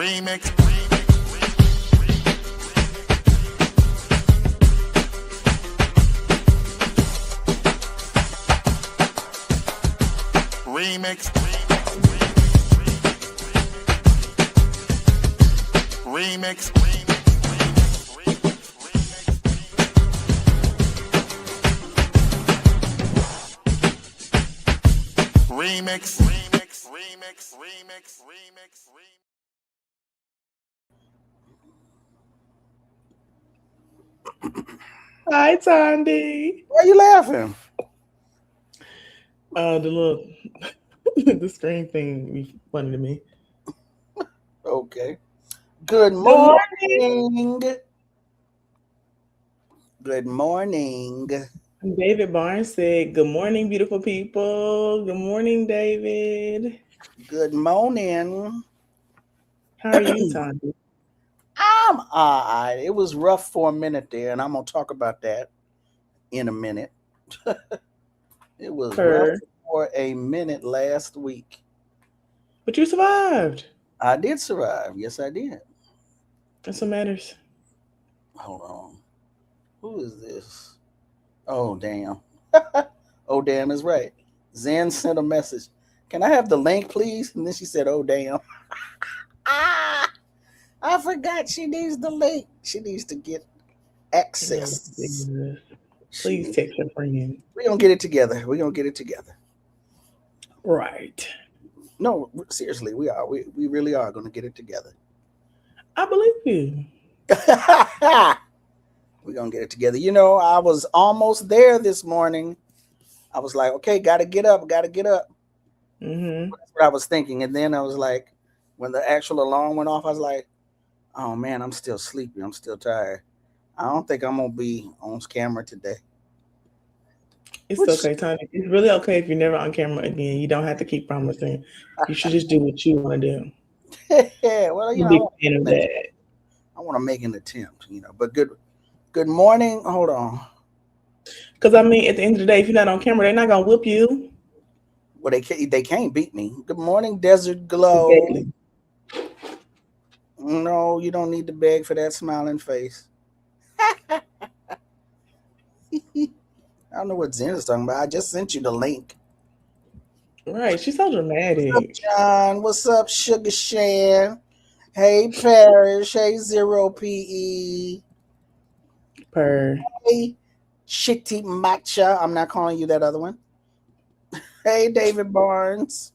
Remix. Remix. Remix. Remix. Hi, Tandy. Why are you laughing? The little the screen thing be funny to me. Okay. Good morning. Good morning. David Barnes said, "Good morning, beautiful people." Good morning, David. Good morning. How are you, Tandy? I'm all right. It was rough for a minute there, and I'm going to talk about that in a minute. It was rough for a minute last week. But you survived. I did survive. Yes, I did. That's what matters. Hold on. Who is this? Oh, damn. Oh, damn is right. Zen sent a message. Can I have the link, please? And then she said, oh, damn. I forgot she needs the link. She needs to get access. Please text your friend. We're going to get it together. We're going to get it together. Right. No, seriously, we are. We really are going to get it together. I believe you. We're going to get it together. You know, I was almost there this morning. I was like, okay, got to get up. Mm-hmm. That's what I was thinking. And then I was like, when the actual alarm went off, I was like, oh, man, I'm still sleepy. I'm still tired. I don't think I'm going to be on camera today. It's okay, Tony. It's really okay if you're never on camera again. You don't have to keep promising. You should just do what you want to do. Yeah, well, you know, I want to make an attempt, you know. But good morning. Hold on. Because, I mean, at the end of the day, if you're not on camera, they're not going to whoop you. Well, they can't beat me. Good morning, Desert Glow. Exactly. No, you don't need to beg for that smiling face. I don't know what Zen is talking about. I just sent you the link. Right. She's so dramatic. What's up, John? What's up, Sugar Shan? Hey, Parrish. Hey, Zero PE. Hey, Shitty Matcha. I'm not calling you that other one. Hey, David Barnes.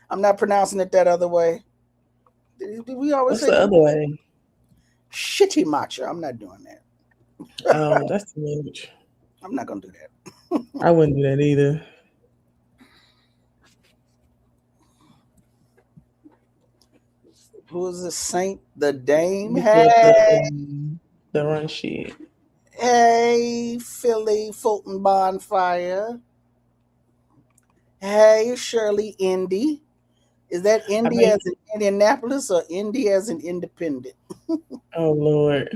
I'm not pronouncing it that other way. Did we always say the other way? Shitty Matcha. I'm not doing that. Oh, that's too much. I'm not going to do that. I wouldn't do that either. Who is this? Saint the Dame? Hey. The run shit. Hey, Philly Fulton Bonfire. Hey, Shirley Indy. Is that Indy as in Indianapolis or Indy as in independent? Oh, Lord.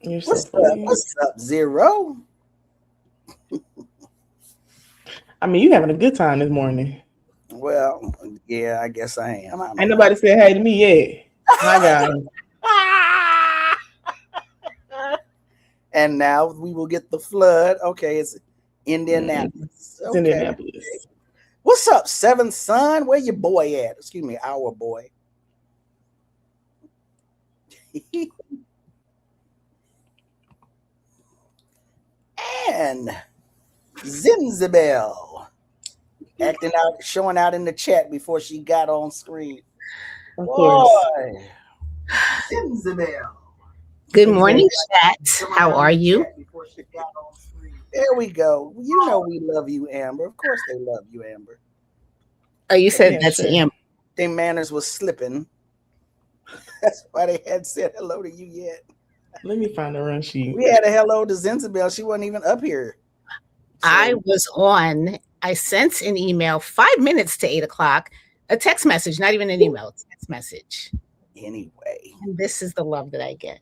What's up, Zero? I mean, you having a good time this morning. Well, yeah, I guess I am. Ain't nobody said hey to me yet. My God. And now we will get the flood. Okay, it's Indianapolis. It's Indianapolis. What's up, Seventh Son? Where your boy at? Excuse me, our boy. And Zinzabel acting out, showing out in the chat before she got on screen. Of course. Boy. Zinzabel. Good morning, chat. How are you? There we go. You know we love you, Amber. Of course they love you, Amber. Oh, you said that's Amber. Their manners was slipping. That's why they hadn't said hello to you yet. Let me find the run sheet. We had a hello to Zinzabel. She wasn't even up here. So. I was on. I sent an email 5 minutes to 8 o'clock. A text message, not even an email. A text message. Anyway. And this is the love that I get.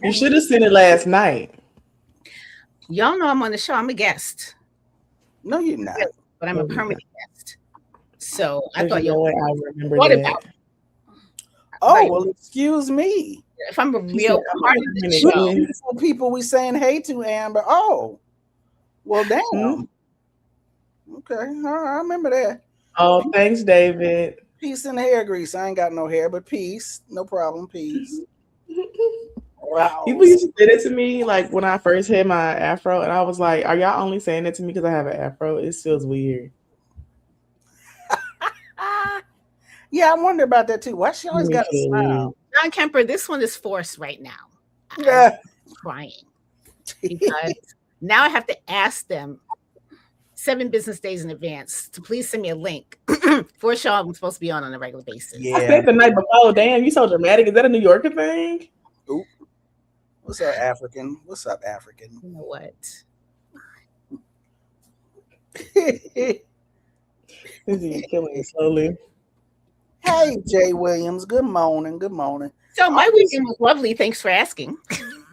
You should have seen it last night. Y'all know I'm on the show. I'm a guest. No, you're not. but I'm a Okay. permanent guest. So I There's thought no you way I remember thought that. about Oh, Right. well, excuse me. if I'm a She real said, I'm part a of the permanent show. guest. Beautiful people we saying hey to, Amber. Oh, well, damn. Hmm? Okay, all right, I remember that. Oh, thanks, David. Peace and hair grease. I ain't got no hair, but peace. No problem. Peace. Wow. People used to say that to me like when I first had my afro, and I was like, "Are y'all only saying that to me because I have an afro?" It feels weird. Yeah, I wonder about that too. Why she always Make got a it smile? John Kemper, this one is forced right now. Yeah. I'm crying because now I have to ask them 7 business days in advance to please send me a link for a show I'm supposed to be on a regular basis. I Yeah. said the night before. Damn, you so dramatic. Is that a New Yorker thing? Oop. What's up, African? What's up, African? You know what? This is killing me slowly. Hey, Jay Williams. Good morning. Good morning. So my weekend was lovely. Thanks for asking.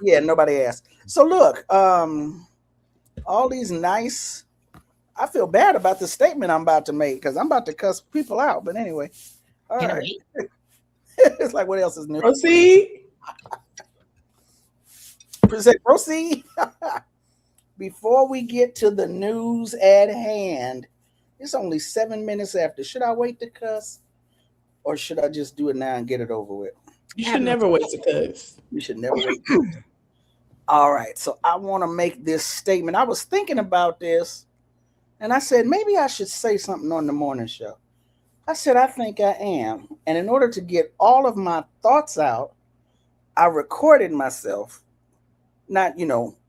Yeah, nobody asked. So look, all these nice. I feel bad about the statement I'm about to make because I'm about to cuss people out. But anyway, all Can I right. wait? It's like, what else is new? Proceed. Proceed. Before we get to the news at hand, it's only 7 minutes after. Should I wait to cuss, or should I just do it now and get it over with? You should never wait to cuss. You should never wait. All right, so I want to make this statement. I was thinking about this, and I said maybe I should say something on the morning show. I said I think I am, and in order to get all of my thoughts out, I recorded myself. Not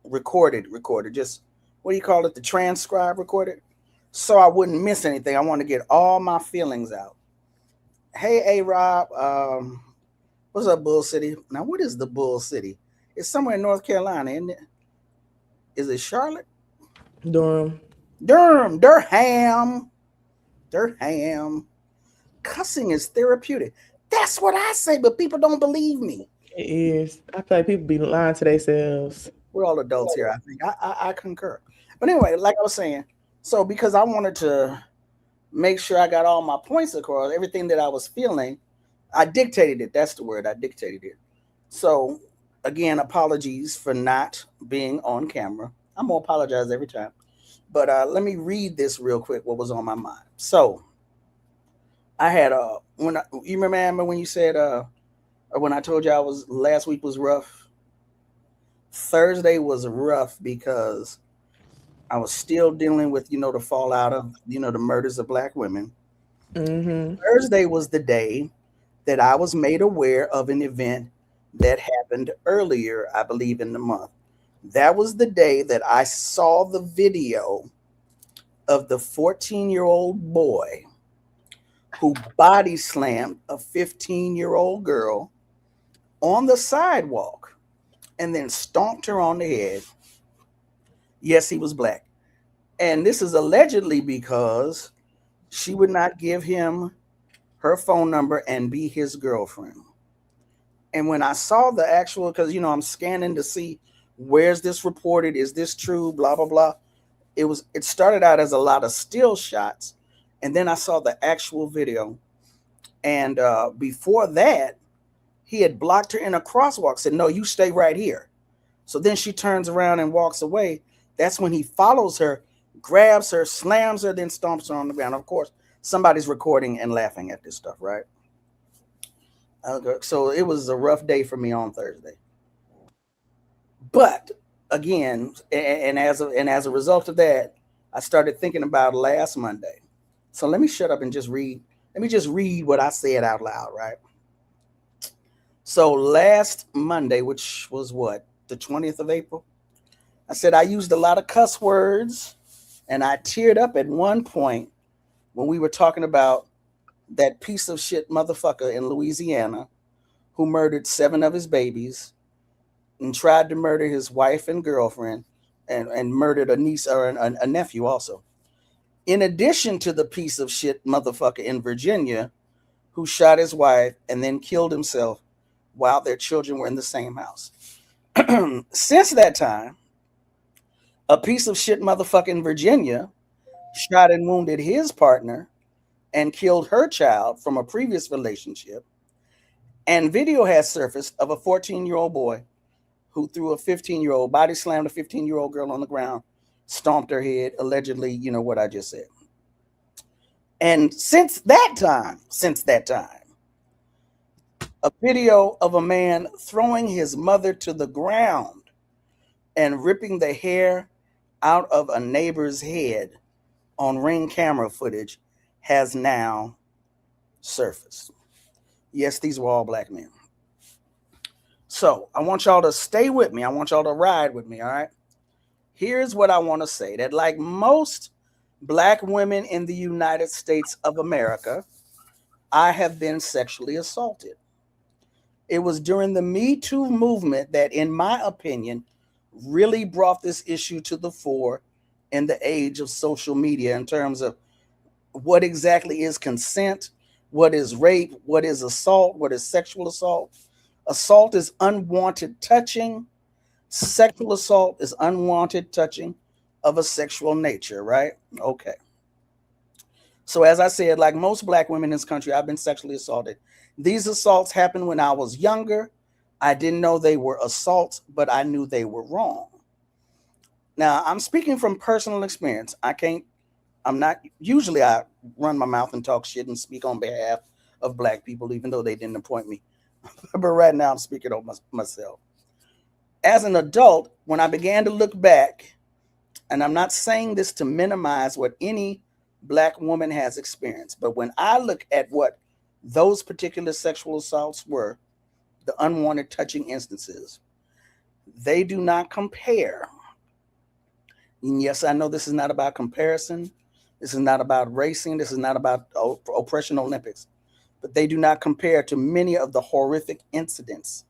recorded, just what do you call it? The transcribe recorded, so I wouldn't miss anything. I want to get all my feelings out. Hey, Rob, what's up, Bull City? Now, what is the Bull City? It's somewhere in North Carolina, isn't it? Is it Charlotte? Durham. Durham. Cussing is therapeutic. That's what I say, but people don't believe me. It is. I feel like people be lying to themselves. We're all adults here, I think. I concur. But anyway, like I was saying, so because I wanted to make sure I got all my points across, everything that I was feeling, I dictated it. That's the word. I dictated it. So again, apologies for not being on camera. I'm gonna apologize every time. But let me read this real quick, what was on my mind. So I had you remember Amber, when you said when I told you last week was rough. Thursday was rough because I was still dealing with, the fallout of, the murders of Black women. Mm-hmm. Thursday was the day that I was made aware of an event that happened earlier, I believe, in the month. That was the day that I saw the video of the 14-year-old boy who body slammed a 15-year-old girl on the sidewalk and then stomped her on the head. Yes, he was Black. And this is allegedly because she would not give him her phone number and be his girlfriend. And when I saw the actual, because, I'm scanning to see where's this reported, is this true, blah, blah, blah. It started out as a lot of still shots. And then I saw the actual video. And before that, he had blocked her in a crosswalk, said, no, you stay right here. So then she turns around and walks away. That's when he follows her, grabs her, slams her, then stomps her on the ground. Of course, somebody's recording and laughing at this stuff, right? Okay, so it was a rough day for me on Thursday. But again, and as a result of that, I started thinking about last Monday. So let me shut up and just read. Let me just read what I said out loud, right? So last Monday, which was what, the 20th of April, I said I used a lot of cuss words, and I teared up at one point when we were talking about that piece of shit motherfucker in Louisiana who murdered 7 of his babies and tried to murder his wife and girlfriend and murdered a niece or a nephew also. In addition to the piece of shit motherfucker in Virginia who shot his wife and then killed himself while their children were in the same house. Since that time, a piece of shit motherfucker in Virginia shot and wounded his partner and killed her child from a previous relationship. And video has surfaced of a 14-year-old boy who threw a 15-year-old, body slammed a 15-year-old girl on the ground, stomped her head, allegedly, you know what I just said. And since that time, a video of a man throwing his mother to the ground and ripping the hair out of a neighbor's head on Ring camera footage has now surfaced. Yes, these were all black men. So I want y'all to stay with me. I want y'all to ride with me, all right? Here's what I want to say, that like most black women in the United States of America, I have been sexually assaulted. It was during the Me Too movement that, in my opinion, really brought this issue to the fore in the age of social media in terms of what exactly is consent, what is rape, what is assault, what is sexual assault. Assault is unwanted touching. Sexual assault is unwanted touching of a sexual nature, right? Okay. So as I said, like most black women in this country, I've been sexually assaulted. These assaults happened when I was younger. I didn't know they were assaults, but I knew they were wrong. Now, I'm speaking from personal experience. Usually I run my mouth and talk shit and speak on behalf of black people, even though they didn't appoint me. But right now I'm speaking on myself. As an adult, when I began to look back, and I'm not saying this to minimize what any black woman has experienced, but when I look at what those particular sexual assaults were, the unwanted touching instances, they do not compare. And yes, I know this is not about comparison. This is not about racing. This is not about oppression Olympics, but they do not compare to many of the horrific incidents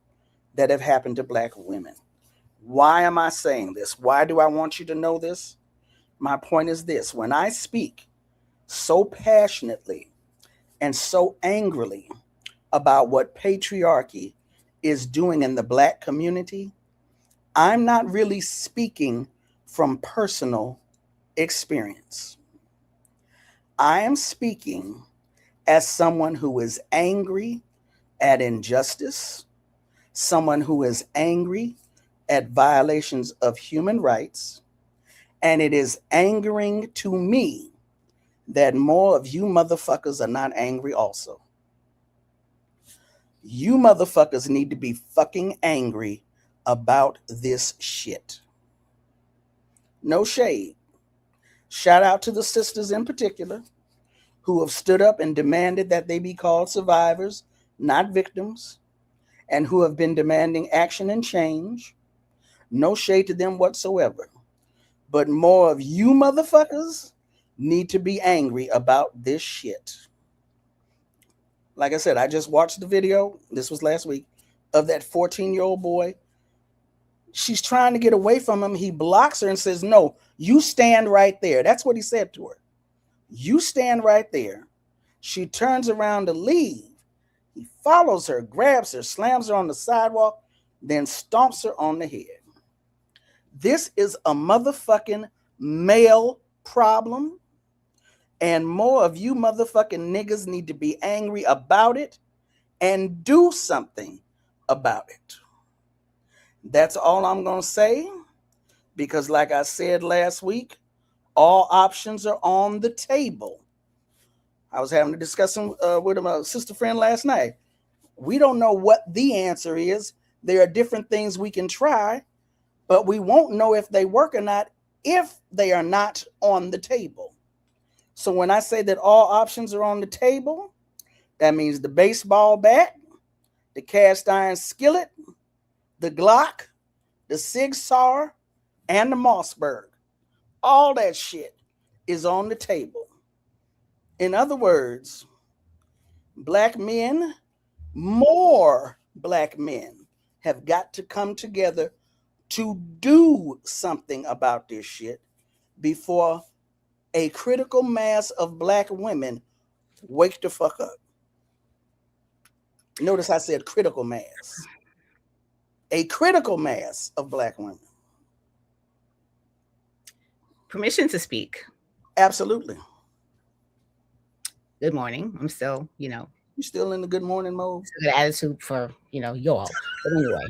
that have happened to black women. Why am I saying this? Why do I want you to know this? My point is this: when I speak so passionately and so angrily about what patriarchy is doing in the black community, I'm not really speaking from personal experience. I am speaking as someone who is angry at injustice, someone who is angry at violations of human rights, and it is angering to me that more of you motherfuckers are not angry also. You motherfuckers need to be fucking angry about this shit. No shade. Shout out to the sisters in particular who have stood up and demanded that they be called survivors, not victims, and who have been demanding action and change. No shade to them whatsoever. But more of you motherfuckers need to be angry about this shit. Like I said, I just watched the video, this was last week, of that 14-year-old boy. She's trying to get away from him. He blocks her and says, "No, you stand right there." That's what he said to her. You stand right there. She turns around to leave. He follows her, grabs her, slams her on the sidewalk, then stomps her on the head. This is a motherfucking male problem. And more of you motherfucking niggas need to be angry about it and do something about it. That's all I'm going to say, because like I said last week, all options are on the table. I was having a discussion with my sister friend last night. We don't know what the answer is. There are different things we can try, but we won't know if they work or not if they are not on the table. So when I say that all options are on the table, that means the baseball bat, the cast iron skillet, the Glock, the Sig Sauer, and the Mossberg. All that shit is on the table. In other words, black men, more black men, have got to come together to do something about this shit before a critical mass of black women wake the fuck up. Notice I said critical mass. A critical mass of black women. Permission to speak. Absolutely. Good morning. I'm still, You still in the good morning mode? good attitude for, y'all. But anyway,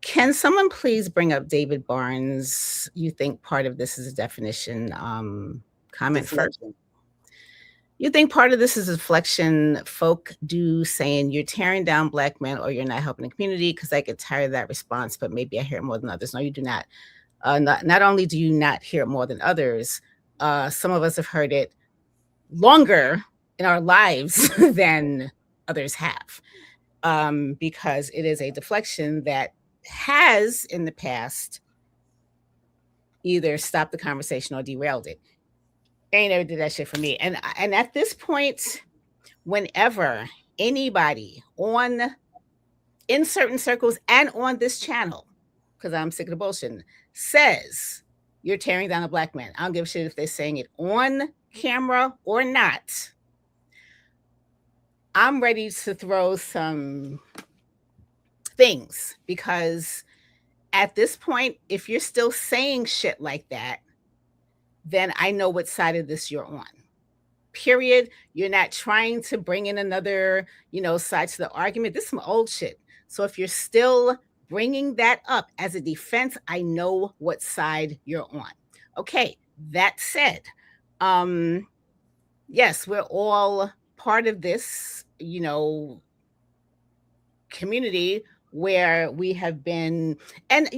can someone please bring up David Barnes? You think part of this is a definition? Comment first. You think part of this is a deflection? Folk do saying you're tearing down Black men or you're not helping the community, because I get tired of that response, but maybe I hear it more than others. No, you do not. Not only do you not hear it more than others, some of us have heard it longer in our lives than others have, because it is a deflection that has in the past either stopped the conversation or derailed it. They never did that shit for me. And at this point, whenever anybody in certain circles and on this channel, because I'm sick of the bullshit, says you're tearing down a Black man, I don't give a shit if they're saying it on camera or not. I'm ready to throw some things, because at this point, if you're still saying shit like that, then I know what side of this you're on. Period. You're not trying to bring in another, side to the argument. This is some old shit. So if you're still bringing that up as a defense, I know what side you're on. Okay, that said, yes, we're all part of this, community where we have been, and,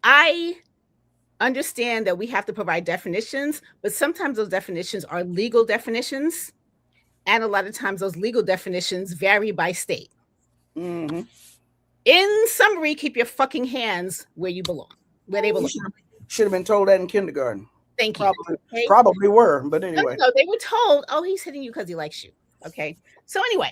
I understand that we have to provide definitions, but sometimes those definitions are legal definitions. And a lot of times those legal definitions vary by state. Mm-hmm. In summary, keep your fucking hands where you belong, where they belong. Should have been told that in kindergarten. Thank you. Probably were, but anyway. No, they were told, oh, he's hitting you because he likes you. Okay. So anyway,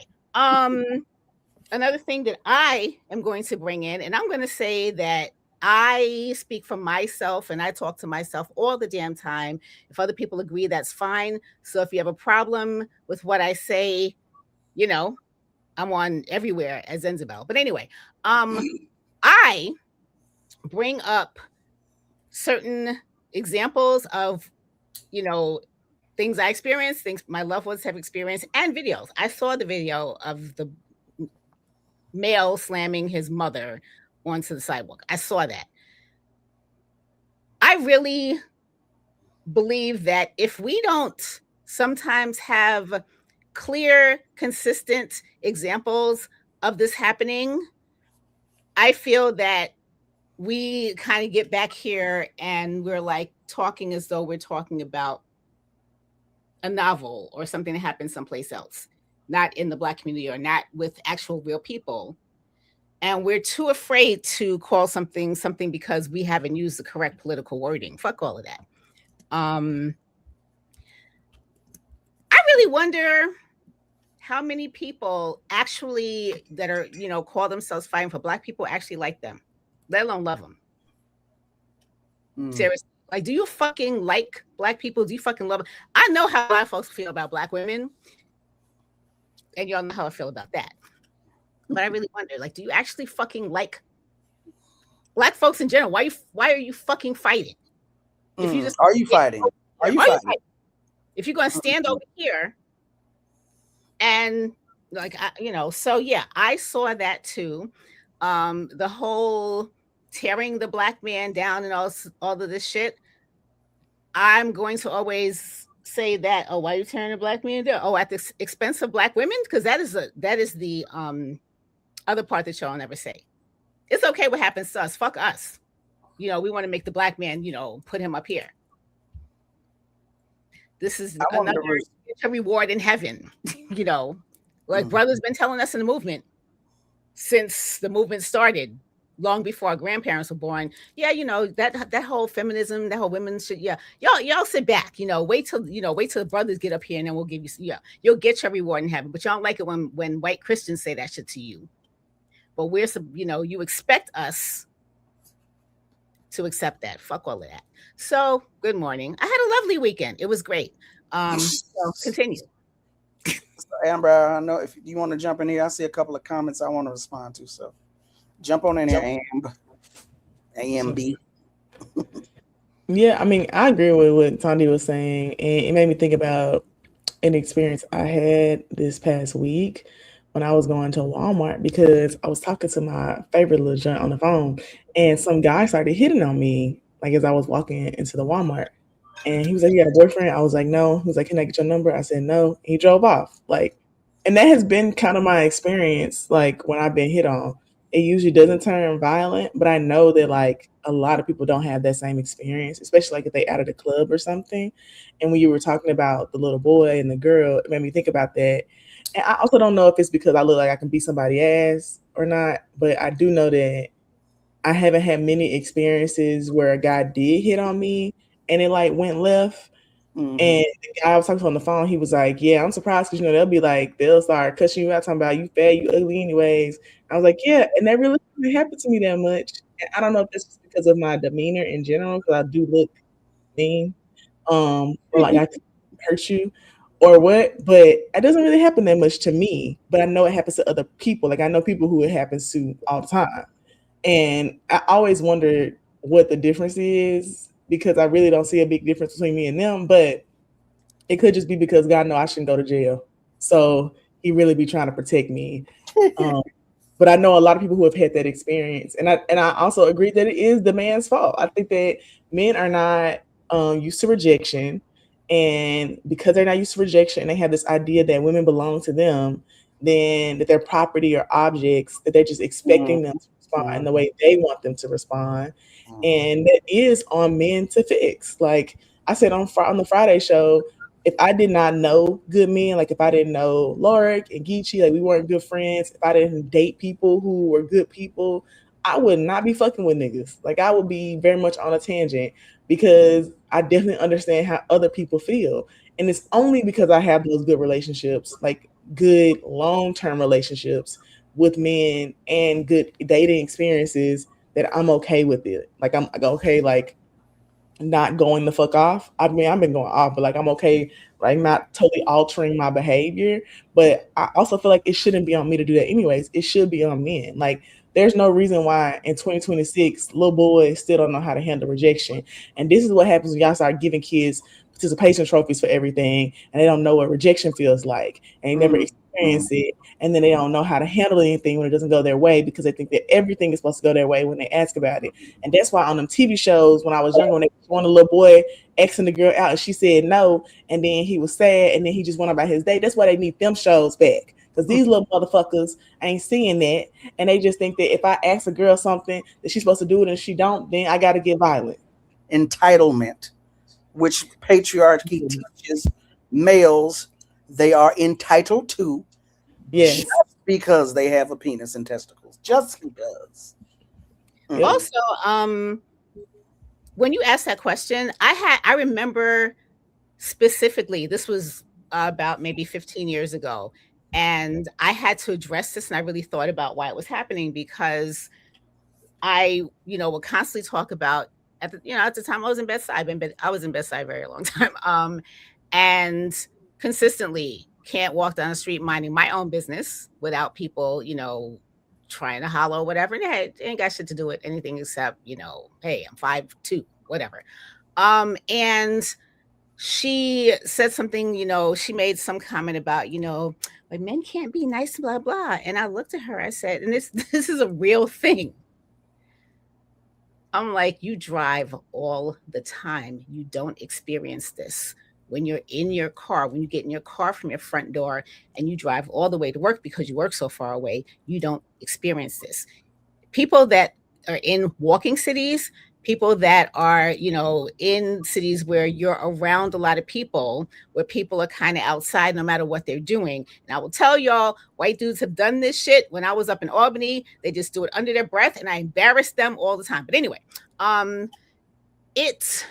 another thing that I am going to bring in, and I'm going to say that I speak for myself and I talk to myself all the damn time. If other people agree, that's fine. So if you have a problem with what I say, I'm on everywhere as Zenzabel. But anyway, I bring up certain examples of, things I experienced, things my loved ones have experienced, and videos. I saw the video of the male slamming his mother onto the sidewalk. I saw that. I really believe that if we don't sometimes have clear, consistent examples of this happening, I feel that we kind of get back here and we're like talking as though we're talking about a novel or something that happened someplace else, not in the Black community or not with actual real people. And we're too afraid to call something because we haven't used the correct political wording. Fuck all of that. I really wonder how many people actually that are, call themselves fighting for Black people actually like them, let alone love them. Seriously. Like, do you fucking like Black people? Do you fucking love them? I know how a lot of folks feel about Black women. And y'all know how I feel about that. But I really wonder, like, do you actually fucking like Black folks in general? Why are you fucking fighting? If you just are you fighting? Are you fighting? If you're going to stand over here and so yeah, I saw that too. The whole tearing the Black man down and all of this shit. I'm going to always say that, oh, why are you tearing the Black man down? Oh, at the expense of Black women? Because that is the other part that y'all never say. It's okay what happens to us. Fuck us. We want to make the Black man, put him up here. This is another reward in heaven. Brother's been telling us in the movement since the movement started, long before our grandparents were born. Yeah, that whole feminism, that whole women's shit. Yeah, y'all sit back. Wait till the brothers get up here, and then we'll give you. Yeah, you'll get your reward in heaven. But y'all don't like it when white Christians say that shit to you. But we're you expect us to accept that. Fuck all of that. So good morning. I had a lovely weekend. It was great. So continue. Amber, I know if you want to jump in here, I see a couple of comments I want to respond to. So jump on in here, Amb. AMB. Yeah, I mean, I agree with what Tandy was saying, and it made me think about an experience I had this past week when I was going to Walmart because I was talking to my favorite little joint on the phone, and some guy started hitting on me like as I was walking into the Walmart. And he was like, "You got a boyfriend?" I was like, "No." He was like, "Can I get your number?" I said, "No." He drove off. Like, and that has been kind of my experience. Like when I've been hit on, it usually doesn't turn violent, but I know that like a lot of people don't have that same experience, especially like if they out of the club or something. And when you were talking about the little boy and the girl, it made me think about that. And I also don't know if it's because I look like I can beat somebody ass or not, but I do know that I haven't had many experiences where a guy did hit on me and it like went left. Mm-hmm. And the guy I was talking to on the phone, he was like, "Yeah, I'm surprised because they'll be like, they'll start cussing you out, talking about you fat, you ugly, anyways." I was like, "Yeah," and that really didn't happen to me that much. And I don't know if that's just because of my demeanor in general, because I do look mean, or like I could hurt you, or what. But it doesn't really happen that much to me. But I know it happens to other people. Like I know people who it happens to all the time. And I always wondered what the difference is because I really don't see a big difference between me and them. But it could just be because God know I shouldn't go to jail. So he really be trying to protect me. Um, but I know a lot of people who have had that experience, and I also agree that it is the man's fault. I think that men are not used to rejection, and because they're not used to rejection, and they have this idea that women belong to them, then that they're property or objects, that they're just expecting them to respond in the Mm-hmm. way they want them to respond, Mm-hmm. and that is on men to fix. Like I said on the Friday show, if I did not know good men, like if I didn't know Lorik and Geechee, like we weren't good friends, if I didn't date people who were good people, I would not be fucking with niggas. Like I would be very much on a tangent because I definitely understand how other people feel. And it's only because I have those good relationships, like good long-term relationships with men and good dating experiences that I'm okay with it. Like I'm like, okay, like not going the fuck off. I mean, I've been going off, but like I'm okay, like not totally altering my behavior. But I also feel like it shouldn't be on me to do that anyways. It should be on men. Like there's no reason why in 2026 little boys still don't know how to handle rejection. And this is what happens when y'all start giving kids participation trophies for everything and they don't know what rejection feels like and they never Mm-hmm. experience it and then they don't know how to handle anything when it doesn't go their way because they think that everything is supposed to go their way when they ask about it. And that's why on them TV shows when I was younger, when they wanted a little boy asking the girl out and she said no, and then he was sad and then he just went about his day. That's why they need them shows back. Because these little motherfuckers ain't seeing that. And they just think that if I ask a girl something that she's supposed to do it and she don't, then I gotta get violent. Entitlement, which patriarchy teaches males they are entitled to just Yes. because they have a penis and testicles. Just because. Yep. Mm-mm. Also, when you asked that question, I remember specifically, this was about maybe 15 years ago, and I had to address this, and I really thought about why it was happening because I, would constantly talk about at the time I was in Bedside. I was in Bedside a very long time, and consistently can't walk down the street minding my own business without people, trying to holler or whatever. And hey, it ain't got shit to do with anything except, hey, I'm 5'2", whatever. And she said something, she made some comment about, like men can't be nice, blah, blah. And I looked at her, I said, and this this is a real thing. I'm like, you drive all the time. You don't experience this. When you're in your car, when you get in your car from your front door and you drive all the way to work because you work so far away, you don't experience this. People that are in walking cities, people that are, in cities where you're around a lot of people, where people are kind of outside no matter what they're doing. And I will tell y'all, white dudes have done this shit. When I was up in Albany, they just do it under their breath and I embarrass them all the time. But anyway, it's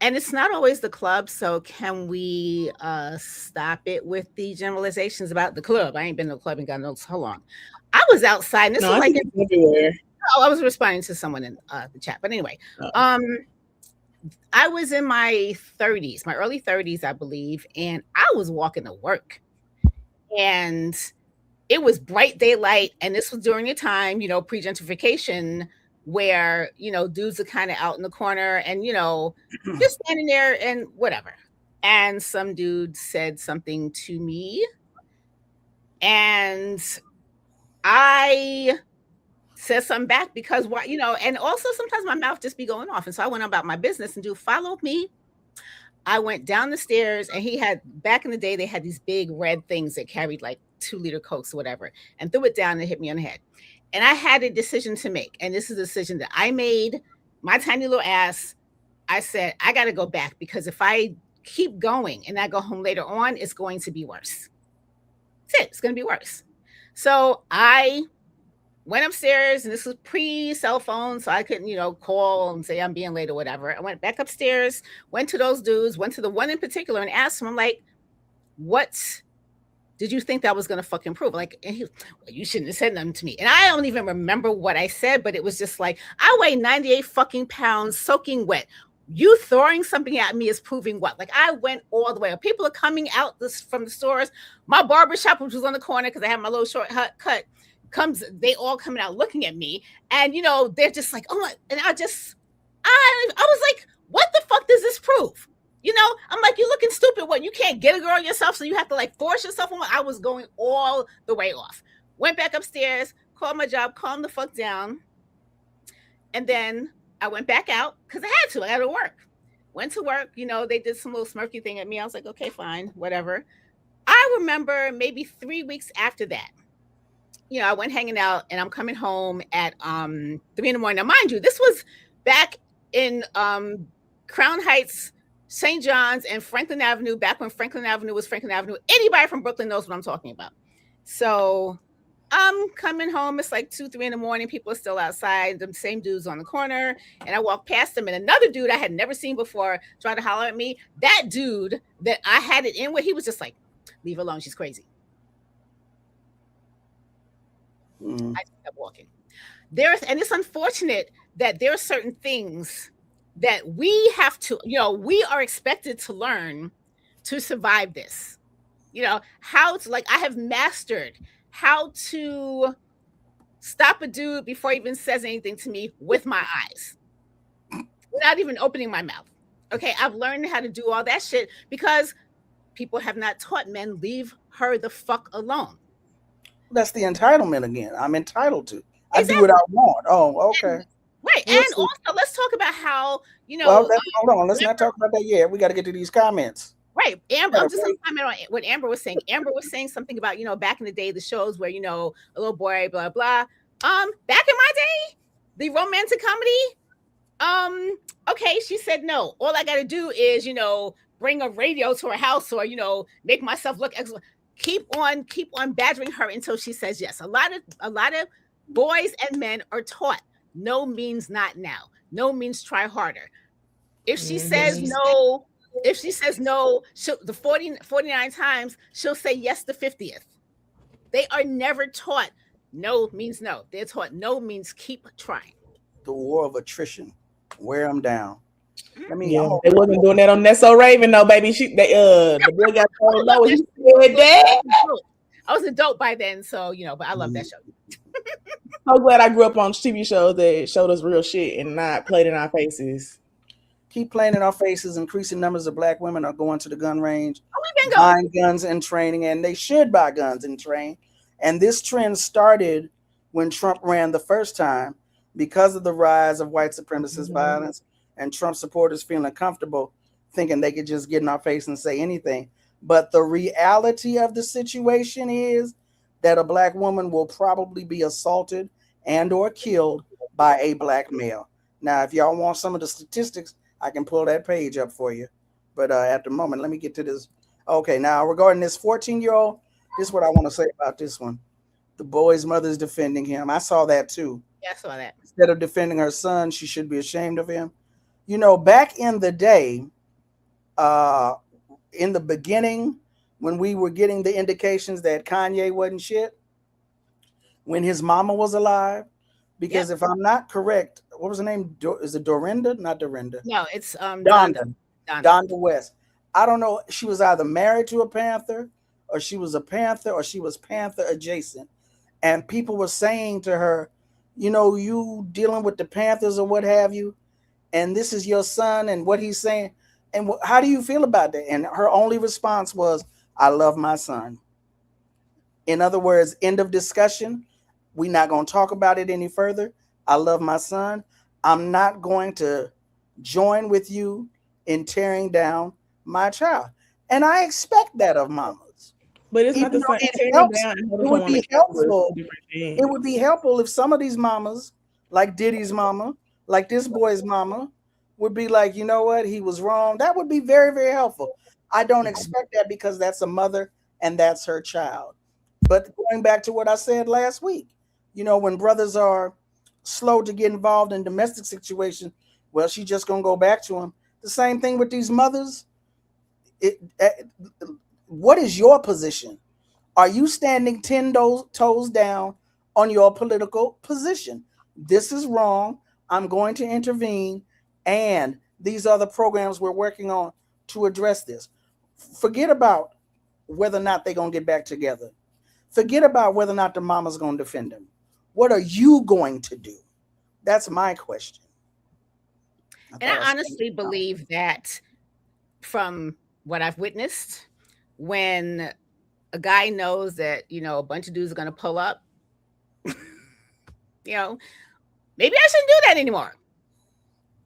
and it's not always the club. So can we stop it with the generalizations about the club? I ain't been to the club and God knows how long. I was outside, and this No, was I like think it's everywhere. I was responding to someone in the chat. But anyway, Uh, I was in my 30s, my early 30s, I believe, and I was walking to work. And it was bright daylight, and this was during a time, pre-gentrification, where, dudes are kind of out in the corner and, just standing there and whatever. And some dude said something to me, and I said something back because why, and also sometimes my mouth just be going off. And so I went about my business and dude followed me. I went down the stairs, and he had, back in the day, they had these big red things that carried like 2-liter Cokes or whatever, and threw it down and hit me on the head. And I had a decision to make. And this is a decision that I made, my tiny little ass. I said, I got to go back, because if I keep going and I go home later on, it's going to be worse. That's it. It's going to be worse. So I went upstairs, and this was pre-cell phone, so I couldn't, call and say I'm being late or whatever. I went back upstairs, went to those dudes, went to the one in particular and asked him, I'm like, what did you think that was going to fucking prove? Like, and he, well, you shouldn't have said nothing to me. And I don't even remember what I said, but it was just like, I weigh 98 fucking pounds, soaking wet. You throwing something at me is proving what? Like, I went all the way up. People are coming out from the stores. My barbershop, which was on the corner because I had my little short cut, they all coming out looking at me. And, they're just like, oh my, and I was like, what the fuck does this prove? I'm like, you're looking stupid. What, you can't get a girl yourself, so you have to like force yourself on? I was going all the way off. Went back upstairs, called my job, calmed the fuck down. And then I went back out because I had to. I had to work. Went to work. They did some little smirky thing at me. I was like, okay, fine, whatever. I remember maybe 3 weeks after that, I went hanging out, and I'm coming home at 3 a.m. Now, mind you, this was back in Crown Heights, St. John's, and Franklin Avenue, back when Franklin Avenue was Franklin Avenue. Anybody from Brooklyn knows what I'm talking about. So I'm coming home. It's like 2, 3 in the morning. People are still outside. The same dudes on the corner. And I walk past them, and another dude I had never seen before tried to holler at me. That dude that I had it in with, he was just like, leave her alone. She's crazy. I just kept walking. And it's unfortunate that there are certain things that we have to, we are expected to learn to survive this. How to, like, I have mastered how to stop a dude before he even says anything to me with my eyes, without even opening my mouth. Okay, I've learned how to do all that shit because people have not taught men, leave her the fuck alone. That's the entitlement again. I'm entitled to. I do what I want. Oh, okay. Right. And also, let's talk about how, Well, hold on. Let's not talk about that yet. We got to get to these comments. Right. Amber, I'm just going to comment on what Amber was saying. Amber was saying something about, back in the day, the shows where, a little boy, blah, blah. Back in my day, the romantic comedy, okay, she said no. All I got to do is, bring a radio to her house, or, make myself look excellent. Keep on badgering her until she says yes. A lot of boys and men are taught no means not now. No means try harder. If she says no, the 49 times, she'll say yes the 50th. They are never taught no means no. They're taught no means keep trying. The war of attrition. Wear them down. They wasn't doing that on That's So Raven, though, baby. The boy got so low. He said that. I was an adult by then, so but I love that show. So glad I grew up on TV shows that showed us real shit and not played in our faces. Keep playing in our faces. Increasing numbers of Black women are going to the gun range, we've buying guns and training, and they should buy guns and train. And this trend started when Trump ran the first time because of the rise of white supremacist violence. And Trump supporters feeling comfortable thinking they could just get in our face and say anything. But the reality of the situation is that a Black woman will probably be assaulted and or killed by a Black male. Now, if y'all want some of the statistics, I can pull that page up for you. But at the moment, let me get to this. Okay, now regarding this 14-year-old, this is what I want to say about this one. The boy's mother's defending him. I saw that too. Yeah, I saw that. Instead of defending her son, she should be ashamed of him. Back in the day, in the beginning, when we were getting the indications that Kanye wasn't shit, when his mama was alive, because if I'm not correct, what was her name? Is it Dorinda? Not Dorinda. No, it's Donda West. I don't know. She was either married to a Panther, or she was a Panther, or she was Panther adjacent. And people were saying to her, you dealing with the Panthers or what have you, and this is your son and what he's saying, and how do you feel about that? And her only response was, I love my son. In other words, end of discussion. We're not going to talk about it any further. I love my son. I'm not going to join with you in tearing down my child. And I expect that of mamas. But it's not Even the though same. it Tearing helps, down and it holding would someone be accountable is two helpful. different It things. would be helpful if some of these mamas, like Diddy's mama, like this boy's mama, would be like, you know what, he was wrong. That would be very, very helpful. I don't expect that because that's a mother and that's her child. But going back to what I said last week, when brothers are slow to get involved in domestic situations, well, she's just gonna go back to him. The same thing with these mothers. What is your position? Are you standing 10 toes down on your political position? This is wrong. I'm going to intervene. And these are the programs we're working on to address this. Forget about whether or not they're going to get back together. Forget about whether or not the mama's going to defend them. What are you going to do? That's my question. And I honestly believe that from what I've witnessed, when a guy knows that, a bunch of dudes are going to pull up, maybe I shouldn't do that anymore.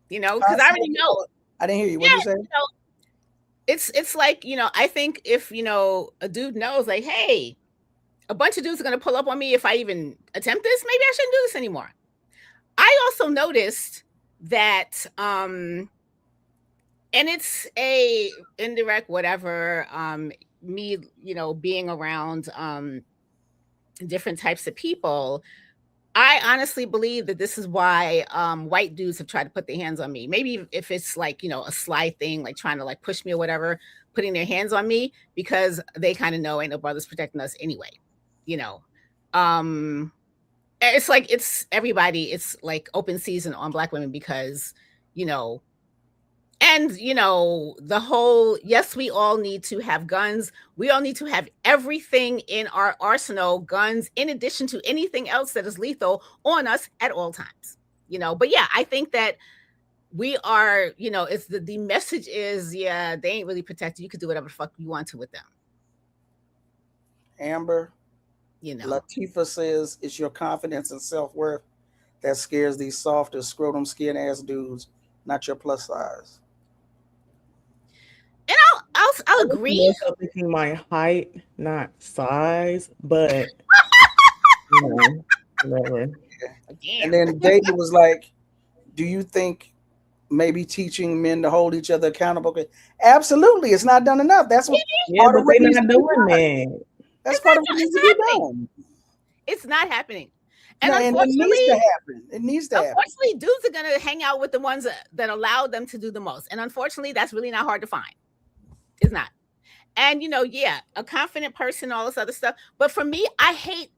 Because I already know. I didn't hear you. What did you say? It's like, I think if, a dude knows like, hey, a bunch of dudes are going to pull up on me if I even attempt this, maybe I shouldn't do this anymore. I also noticed that, and it's a indirect whatever, me, being around different types of people, I honestly believe that this is why white dudes have tried to put their hands on me. Maybe if it's like, a sly thing, like trying to like push me or whatever, putting their hands on me because they kind of know ain't no brothers protecting us anyway. It's like it's everybody. It's like open season on Black women because, and the whole, yes, we all need to have guns. We all need to have everything in our arsenal, guns, in addition to anything else that is lethal on us at all times. But yeah, I think that we are, it's the message is, yeah, they ain't really protected. You could do whatever the fuck you want to with them. Amber, Latifah says it's your confidence and self-worth that scares these softer scrotum skin ass dudes, not your plus size. And I'll agree. I'm thinking my height, not size, but whatever. Yeah. And then David was like, do you think maybe teaching men to hold each other accountable? Absolutely, it's not done enough. That's what but they're not doing that. That's part of what needs to be done. It's not happening. And unfortunately, it needs to happen. It needs to happen. Unfortunately, dudes are going to hang out with the ones that allow them to do the most. And unfortunately, that's really not hard to find. It's not. And, yeah, a confident person, all this other stuff. But for me, I hate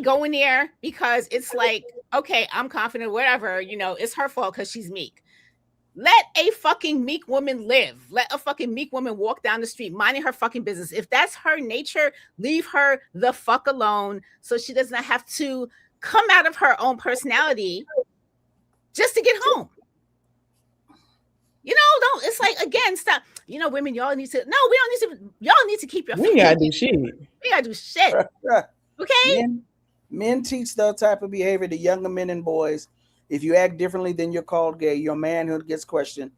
going there because it's like, okay, I'm confident, whatever, it's her fault because she's meek. Let a fucking meek woman live. Let a fucking meek woman walk down the street minding her fucking business. If that's her nature, leave her the fuck alone so she does not have to come out of her own personality just to get home. Don't, it's like, again, stop. Women, y'all need to, no, we don't need to, y'all need to keep your We gotta do shit. We gotta do shit. Okay? Men teach that type of behavior to younger men and boys. If you act differently, then you're called gay. Your manhood gets questioned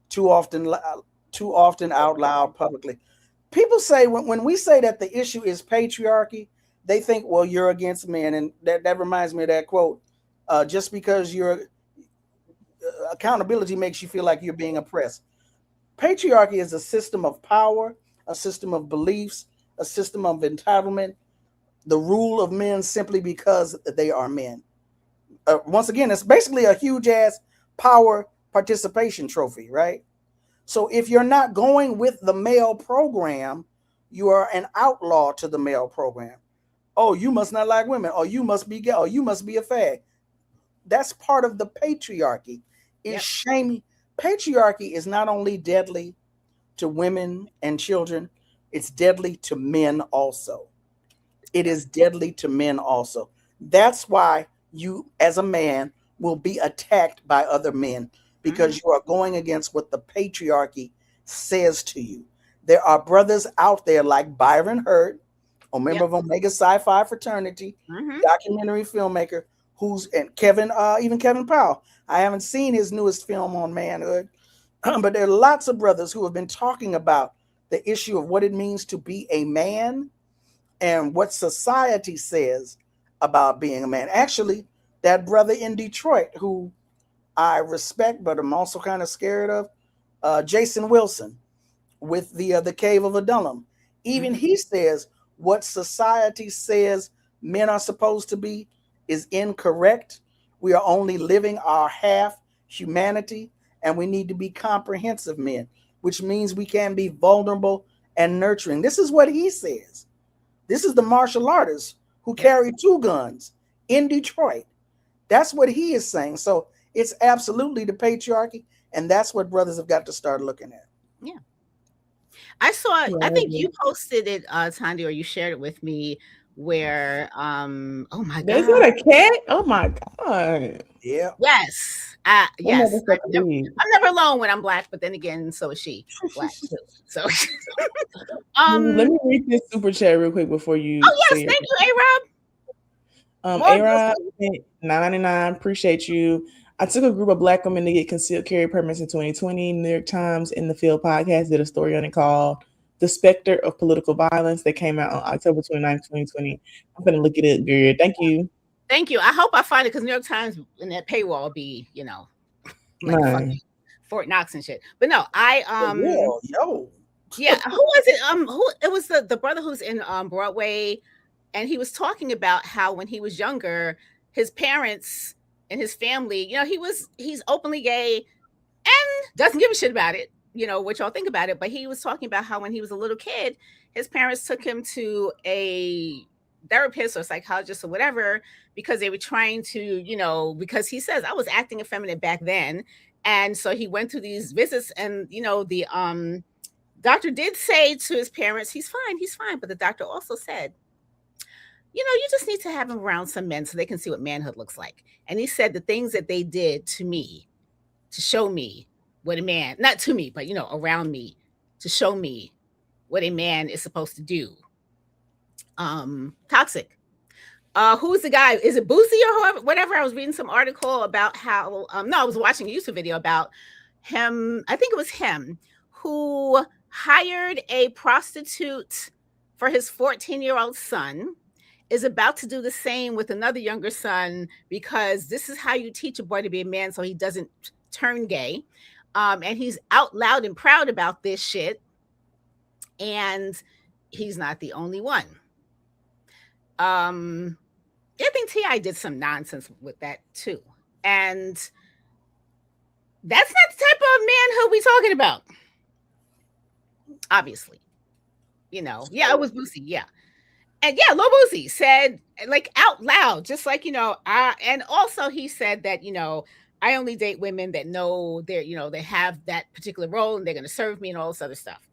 too often out loud publicly. People say when we say that the issue is patriarchy, they think, well, you're against men. And that reminds me of that quote. Just because your accountability makes you feel like you're being oppressed. Patriarchy is a system of power, a system of beliefs, a system of entitlement, the rule of men simply because they are men. Once again, it's basically a huge ass power participation trophy, right? So if you're not going with the male program, you are an outlaw to the male program. Oh, you must not like women. Oh, you must be gay. Oh, you must be a fag. That's part of the patriarchy. It's shaming. Patriarchy is not only deadly to women and children, it's deadly to men also. It is deadly to men also. That's why you as a man will be attacked by other men because you are going against what the patriarchy says to you. There are brothers out there like Byron Hurt, a member of Omega Sci-Fi Fraternity, documentary filmmaker, and even Kevin Powell. I haven't seen his newest film on manhood, but there are lots of brothers who have been talking about the issue of what it means to be a man and what society says about being a man. Actually, that brother in Detroit who I respect, but I'm also kind of scared of, Jason Wilson with the Cave of Adullam. Even he says what society says men are supposed to be is incorrect. We are only living our half humanity, and we need to be comprehensive men, which means we can be vulnerable and nurturing. This is what he says. This is the martial artist who carried 2 guns in Detroit. That's what he is saying. So it's absolutely the patriarchy, and that's what brothers have got to start looking at. Yeah. I saw, I think you posted it, Tandy, or you shared it with me, where, oh my God. Is that a cat? Oh my God. Yeah. Yes. Yes. I'm never alone when I'm Black, but then again, so is she Black too. So let me read this super chat real quick before you. Oh yes, thank you, A-Rob. A-Rob, $9.99. Appreciate you. I took a group of Black women to get concealed carry permits in 2020. New York Times in the Field podcast did a story on it called "The Specter of Political Violence" that came out on October 29, 2020. I'm gonna look it up, girl. Thank you. Thank you. I hope I find it, because New York Times in that paywall be, like fucking Fort Knox and shit. But no, yeah, who was it? It was the brother who's in Broadway, and he was talking about how when he was younger, his parents and his family, he's openly gay and doesn't give a shit about it, what y'all think about it. But he was talking about how when he was a little kid, his parents took him to a therapist or psychologist or whatever, because they were trying to, because he says, I was acting effeminate back then. And so he went to these visits, and, the doctor did say to his parents, he's fine. But the doctor also said, you just need to have him around some men so they can see what manhood looks like. And he said the things that they did to me, to show me what a man, not to me, but, around me, to show me what a man is supposed to do. Toxic. Who's the guy? Is it Boosie or whoever? Whatever. I was reading some article about how, I was watching a YouTube video about him. I think it was him who hired a prostitute for his 14-year-old son, is about to do the same with another younger son, because this is how you teach a boy to be a man so he doesn't turn gay. And he's out loud and proud about this shit. And he's not the only one. I think T.I. did some nonsense with that too. And that's not the type of manhood we talking about. Obviously. Yeah, it was Boosie, yeah. And yeah, Lil Boosie said, like, out loud, just like, and also he said that, I only date women that know they're, they have that particular role and they're going to serve me and all this other stuff.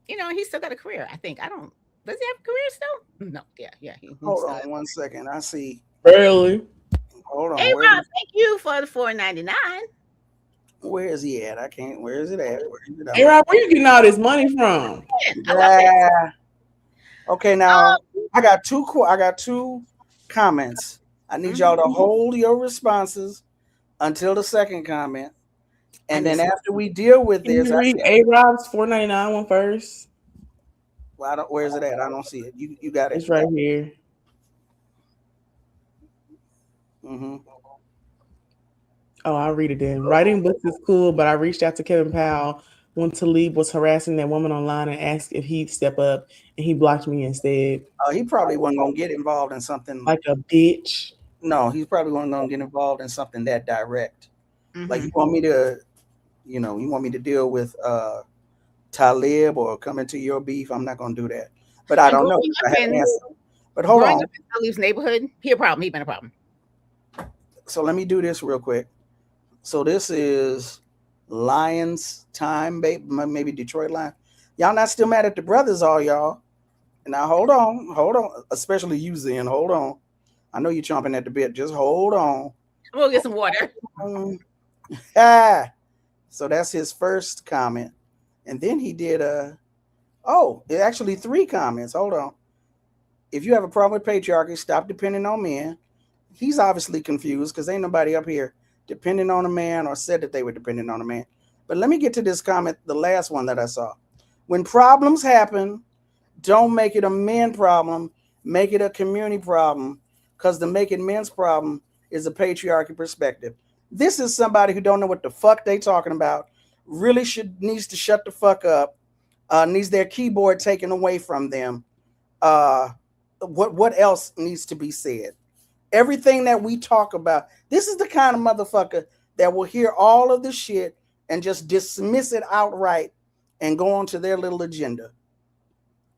He's still got a career, I think. Does he have a career still? No, yeah. Hold on 1 second. I see. Barely. Hold on. Hey, Rob, thank you for the $4.99. Where is he at? Where is it at? Hey, Rob, where you getting all this money from? Okay, now I got two comments. I need y'all to hold your responses until the second comment, and then after we deal with this, read A Rob's $4.99 one first. Well, where's it at? I don't see it. You got it. It's right here. Oh, I'll read it then. Writing books is cool, but I reached out to Kevin Powell when Talib was harassing that woman online and asked if he'd step up, and he blocked me instead. He probably wasn't going to get involved in something like a bitch. No, he's probably wasn't going to get involved in something that direct. Like, you want me to, you want me to deal with Talib or come into your beef? I'm not going to do that. But I don't know. But hold on. Up in Talib's neighborhood, he been a problem. So let me do this real quick. So this is Lions time, maybe Detroit Lions. Y'all not still mad at the brothers, are y'all? Now hold on. Especially you, Zen. Hold on. I know you're chomping at the bit. Just hold on. I'm gonna get some water. Ah. So that's his first comment. And then he did actually 3 comments. Hold on. If you have a problem with patriarchy, stop depending on men. He's obviously confused because ain't nobody up here depending on a man or said that they were dependent on a man. But let me get to this comment, the last one that I saw. When problems happen, don't make it a men problem, make it a community problem, because the make it men's problem is a patriarchy perspective. This is somebody who don't know what the fuck they talking about, really needs to shut the fuck up, needs their keyboard taken away from them. What else needs to be said? Everything that we talk about, this is the kind of motherfucker that will hear all of the shit and just dismiss it outright and go on to their little agenda.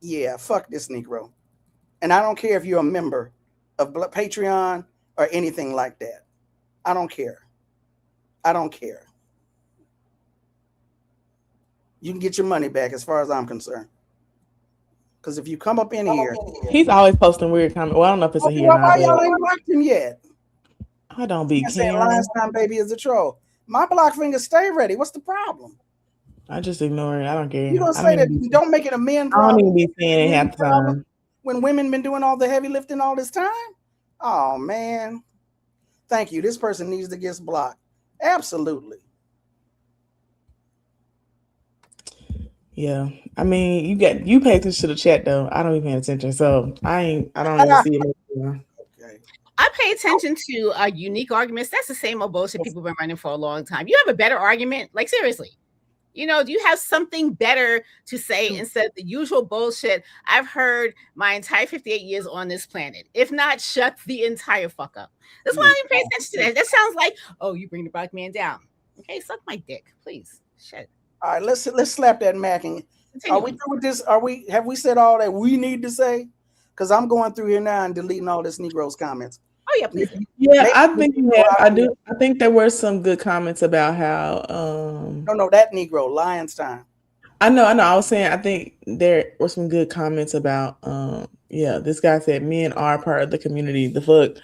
Yeah, fuck this Negro. And I don't care if you're a member of Patreon or anything like that. I don't care. I don't care. You can get your money back as far as I'm concerned. Because if you come up in here... He's always posting weird comments. Well, I don't know if it's a he or not. Why y'all ain't blocked him yet? I don't be saying last time baby is a troll. My block finger stay ready. What's the problem? I just ignore it. I don't care. You don't say that. Don't make it a men problem. I don't even be saying it half the time. When women been doing all the heavy lifting all this time? Oh, man. Thank you. This person needs to get blocked. Absolutely. Yeah. I mean, you pay attention to the chat though. I don't even pay attention. So I don't even see it. Okay. I pay attention to unique arguments. That's the same old bullshit people have been running for a long time. You have a better argument? Like, seriously. You know, do you have something better to say instead of the usual bullshit I've heard my entire 58 years on this planet? If not, shut the entire fuck up. That's why I don't even pay attention to that. That sounds like, oh, you bring the black man down. Okay, suck my dick, please. Shit. All right, let's slap that macking. Are we through with this? Have we said all that we need to say? Because I'm going through here now and deleting all this Negro's comments. Oh yeah, please. Yeah, I think I do. I think there were some good comments about how No, that Negro, Lion's time. I know. I was saying I think there were some good comments about this guy said men are part of the community. The fuck.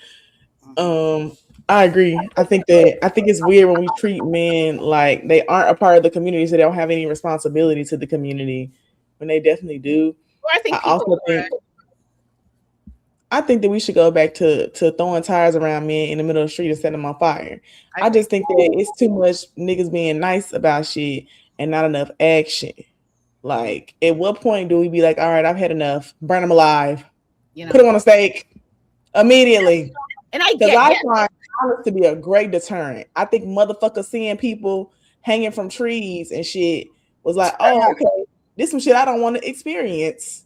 I agree. I think it's weird when we treat men like they aren't a part of the community, so they don't have any responsibility to the community when they definitely do. Well, I think that we should go back to throwing tires around men in the middle of the street and setting them on fire. I just think that it's too much niggas being nice about shit and not enough action. Like, at what point do we be like, all right, I've had enough, burn them alive, put them on a stake immediately? And I find violence to be a great deterrent. I think motherfuckers seeing people hanging from trees and shit was like, oh, okay, this some shit I don't want to experience.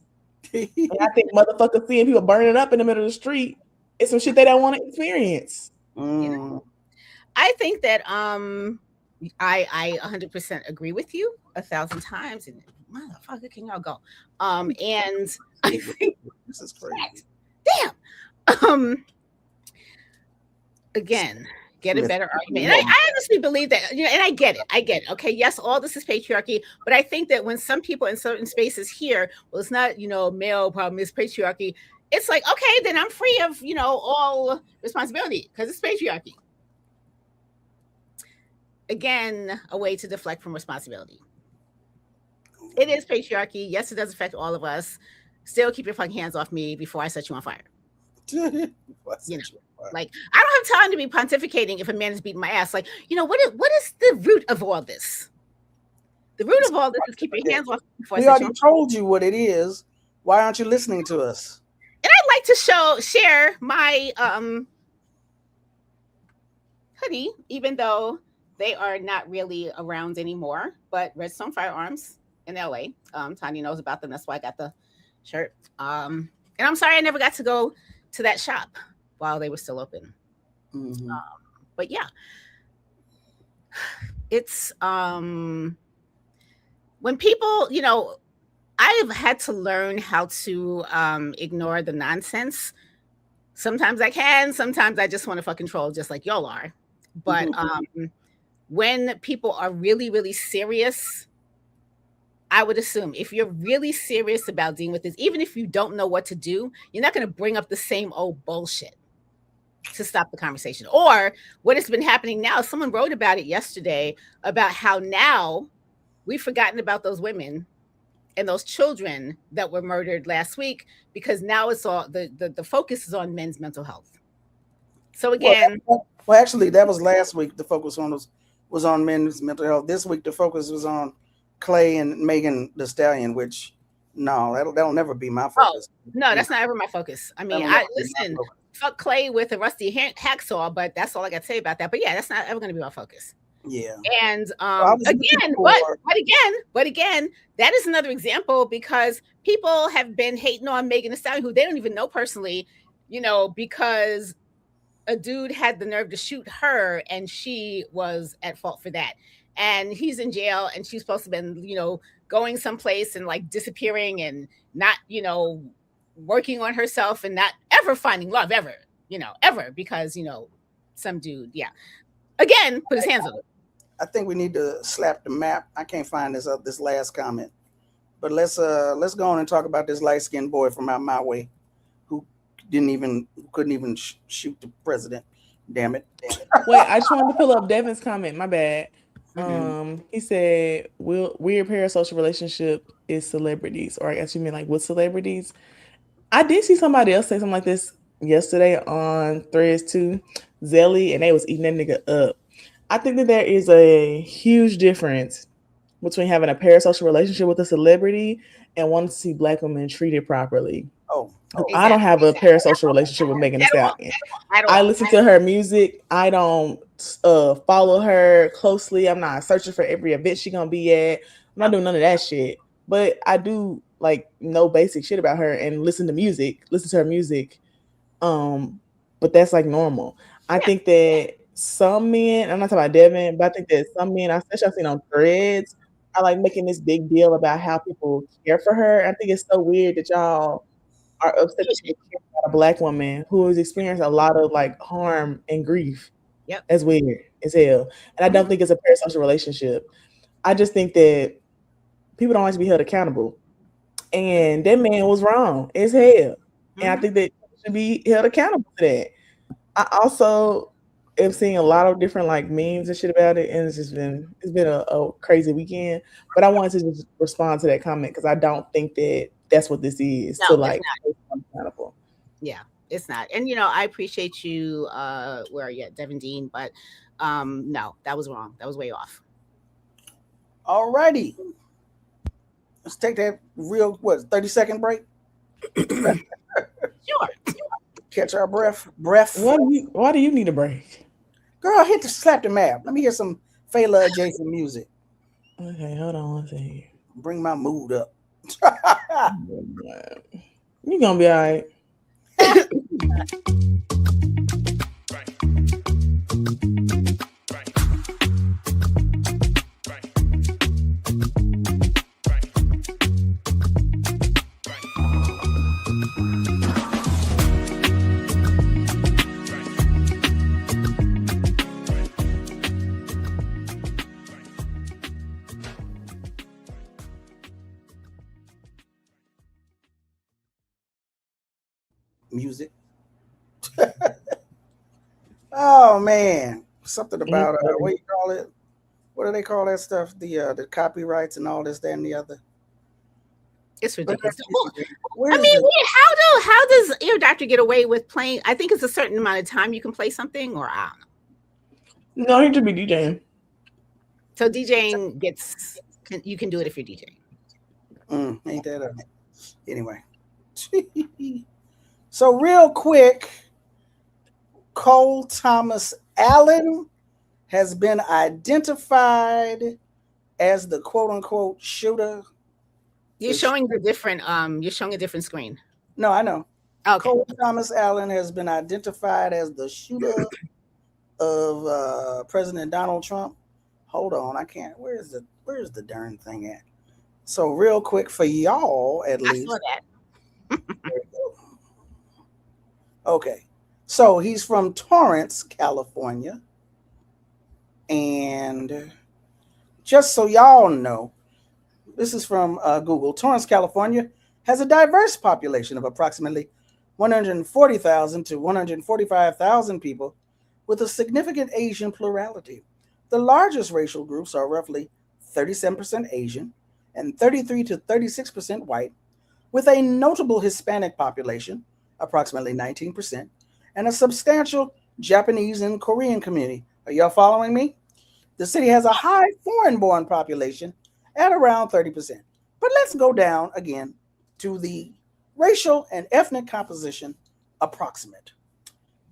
And I think motherfuckers seeing people burning up in the middle of the street is some shit they don't want to experience. I think that I 100% agree with you 1,000 times. And motherfucker, can y'all go? And I think this is crazy. Damn. Again, get a better argument. And I honestly believe that, and I get it. Okay, yes, all this is patriarchy, but I think that when some people in certain spaces hear, well, it's not, male problem, it's patriarchy. It's like, okay, then I'm free of, all responsibility because it's patriarchy. Again, a way to deflect from responsibility. It is patriarchy. Yes, it does affect all of us. Still keep your fucking hands off me before I set you on fire. Like, I don't have time to be pontificating if a man is beating my ass. Like, what is the root of all this? The root of all this is keep your hands off before I set you on fire. We already told you what it is. Why aren't you listening to us? And I'd like to share my hoodie, even though they are not really around anymore, but Redstone Firearms in LA. Tanya knows about them. That's why I got the shirt. And I'm sorry I never got to go to that shop while they were still open. Mm-hmm. But yeah, it's when people, I've had to learn how to ignore the nonsense. Sometimes I can, sometimes I just want to fucking troll just like y'all are. But when people are really, really serious I would assume if you're really serious about dealing with this, even if you don't know what to do, you're not going to bring up the same old bullshit to stop the conversation. Or what has been happening now, someone wrote about it yesterday about how now we've forgotten about those women and those children that were murdered last week, because now it's all the focus is on men's mental health. So again, well, actually, that was last week. The focus was on men's mental health. This week, the focus was on Clay and Megan Thee Stallion, which no, that'll never be my focus. No, that's not ever my focus. I mean, I listen, fuck Clay with a rusty hacksaw, but that's all I got to say about that. But yeah, that's not ever going to be my focus. Yeah. And again, but again, that is another example, because people have been hating on Megan Thee Stallion, who they don't even know personally, because a dude had the nerve to shoot her and she was at fault for that. And he's in jail and she's supposed to have been, going someplace and like disappearing and not, working on herself and not ever finding love ever, because, some dude, again, put his hands on it. I think we need to slap the map. I can't find this last comment, but let's go on and talk about this light-skinned boy from out my way who couldn't even shoot the president. Damn it. Wait, I just wanted to pull up Devin's comment. My bad. He said, weird parasocial relationship is celebrities, or I guess you mean like with celebrities. I did see somebody else say something like this yesterday on Threads too, Zelly, and they was eating that nigga up. I think that there is a huge difference between having a parasocial relationship with a celebrity and wanting to see Black women treated properly. Oh, I don't have a parasocial relationship with Megan Thee Stallion. I listen to her music. I don't follow her closely. I'm not searching for every event she's gonna be at. I'm not doing none of that shit. But I do like know basic shit about her and listen to her music. But that's like normal. I think that some men, I'm not talking about Devin, but I think that some men, especially I've seen on Threads, are like making this big deal about how people care for her. I think it's so weird that y'all are upset that you care about a Black woman who has experienced a lot of like harm and grief. Yep. That's weird as hell. And I don't think it's a parasocial relationship. I just think that people don't like to be held accountable. And that man was wrong as hell. And I think that he should be held accountable to that. I also am seeing a lot of different like memes and shit about it, and it's been a crazy weekend. But I wanted to just respond to that comment because I don't think that that's what this is. No, to like accountable. Yeah, it's not. And I appreciate you where are you at, Devin Dean, but no, that was wrong. That was way off. All righty. Let's take that real 30-second break. Sure. Catch our breath. Why do you need a break? Girl, slap the map. Let me hear some Fela adjacent music. Okay, hold on one second. Bring my mood up. You're gonna be all right. Music. Oh man, something about what do you call it? What do they call that stuff? The copyrights and all this, that, and the other. It's ridiculous. How does Ear Doctor get away with playing? I think it's a certain amount of time you can play something, or I don't know. No, he should be DJing. So DJing you can do it if you're DJing. Ain't that anyway. So real quick, Cole Thomas Allen has been identified as the quote unquote shooter. You're showing a different screen. No, I know. Okay. Cole Thomas Allen has been identified as the shooter of President Donald Trump. Hold on, I can't. Where's the darn thing at? So real quick for y'all, at least. I saw that. There we go. Okay, so he's from Torrance, California, and just so y'all know, This is from Google. Torrance, California has a diverse population of approximately 140,000 to 145,000 people with a significant Asian plurality. The largest racial groups are roughly 37% Asian and 33 to 36% white, with a notable Hispanic population, approximately 19%, and a substantial Japanese and Korean community. Are y'all following me? The city has a high foreign-born population at around 30%. But let's go down again to the racial and ethnic composition approximate.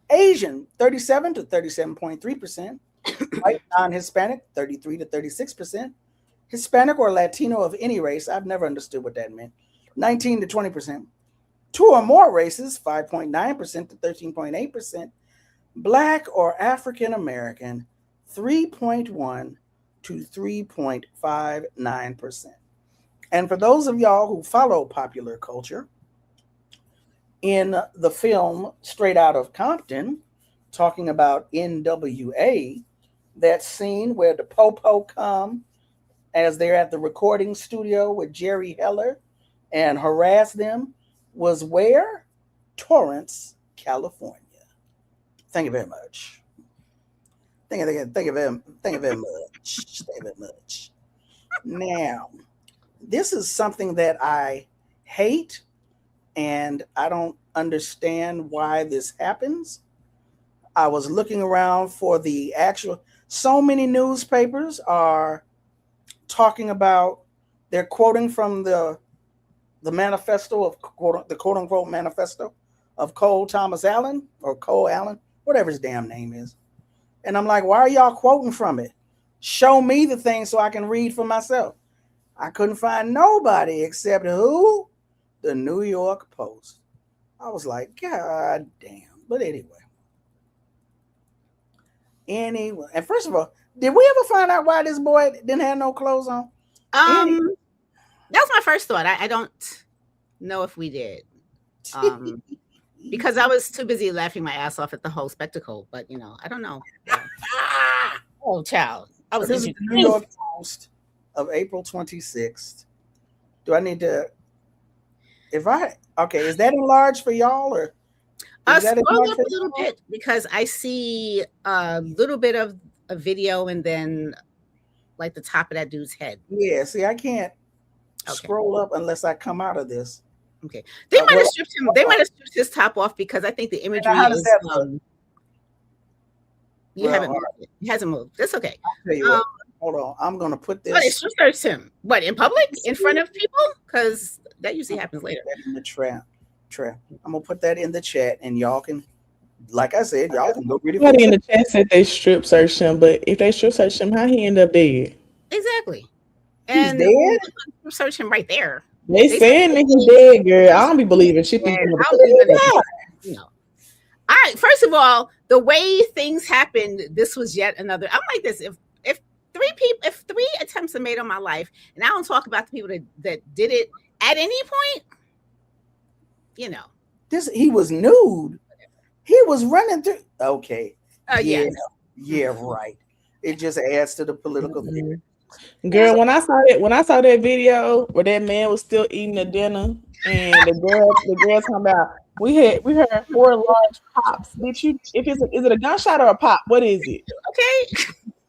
Asian, 37 to 37.3%. White non-Hispanic, 33 to 36%. Hispanic or Latino of any race, I've never understood what that meant, 19 to 20%. Two or more races, 5.9% to 13.8%. Black or African American, 3.1 to 3.59%. And for those of y'all who follow popular culture, in the film Straight Outta Compton, talking about NWA, that scene where the Popo come as they're at the recording studio with Jerry Heller and harass them was where? Torrance, California. Thank you very much. Thank you very much. Now, this is something that I hate, and I don't understand why this happens. I was looking around for the actual. So many newspapers are talking about. They're quoting from the manifesto of the quote unquote manifesto of Cole Thomas Allen or Cole Allen, whatever his damn name is. And I'm like, why are y'all quoting from it? Show me the thing so I can read for myself. I couldn't find nobody except who? The New York Post. I was like, God damn. But anyway. And first of all, did we ever find out why this boy didn't have no clothes on? That was my first thought. I don't know if we did. Because I was too busy laughing my ass off at the whole spectacle. But, I don't know. Oh, child. I was This is the New York Post of April 26th. Do I need to... is that enlarged for y'all? Or scroll up a little bit because I see a little bit of a video and then like the top of that dude's head. Yeah, see, I can't scroll up unless I come out of this. Okay. They might have stripped him. They might have stripped his top off because I think the imagery is you haven't moved it. It hasn't moved. That's okay. I'll tell you what. Hold on. I'm gonna put this. But it searched him. What, in public? In front of people? Because that usually happens later. In the trap. I'm gonna put that in the chat, and y'all can, like I said, y'all can go read it. Somebody in the chat said they strip searched him, but if they strip searched him, how he end up dead? Exactly. He's dead. Search him right there. They saying that he's dead, girl. I don't be believing shit. All right. First of all, the way things happened, this was yet another. I'm like this. If three attempts are made on my life, and I don't talk about the people that did it at any point, he was nude. He was running through. Okay. Yeah, right. It just adds to the political thing. Girl, when I saw that video where that man was still eating the dinner, and the girl talking about we heard 4 large pops. Is it a gunshot or a pop? What is it? Okay.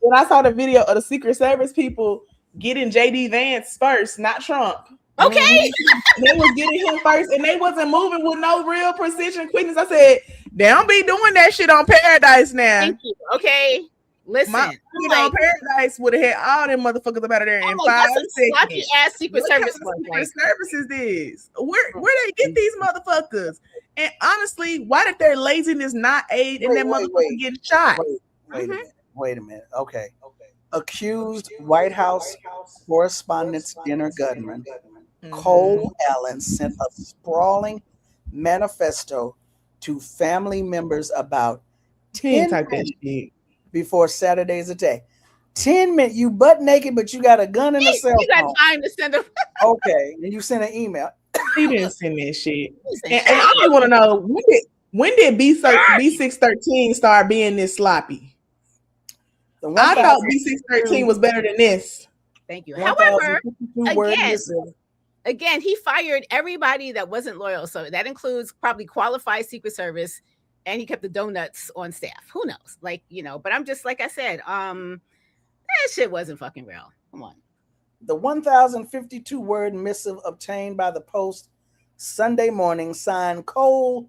When I saw the video of the Secret Service people getting JD Vance first, not Trump. Okay. They was getting him first, and they wasn't moving with no real precision quickness. I said, they don't be doing that shit on Paradise now. Thank you. Okay. Listen, on Paradise would have had all them motherfuckers up out of there in 5 seconds. Ass Secret Service. Secret Services is. Where they get these motherfuckers? And honestly, why did their laziness not aid in that motherfucker getting shot? Wait a minute. Okay. Accused White House Correspondents' Dinner gunman Cole Allen sent a sprawling manifesto to family members about 10 minutes before Saturday's attack. 10 minutes, you butt naked, but you got a gun and a cell phone. You got time to send Okay, and you sent an email. He didn't send that shit. And I just want to know, when did B613 start being this sloppy? I thought B613 was better than this. Thank you. However, 1,052 word missive. Again, he fired everybody that wasn't loyal. So that includes probably qualified Secret Service, and he kept the donuts on staff. Who knows? Like, but I'm just, like I said, that shit wasn't fucking real. Come on. The 1,052 word missive obtained by the Post Sunday morning, signed Cold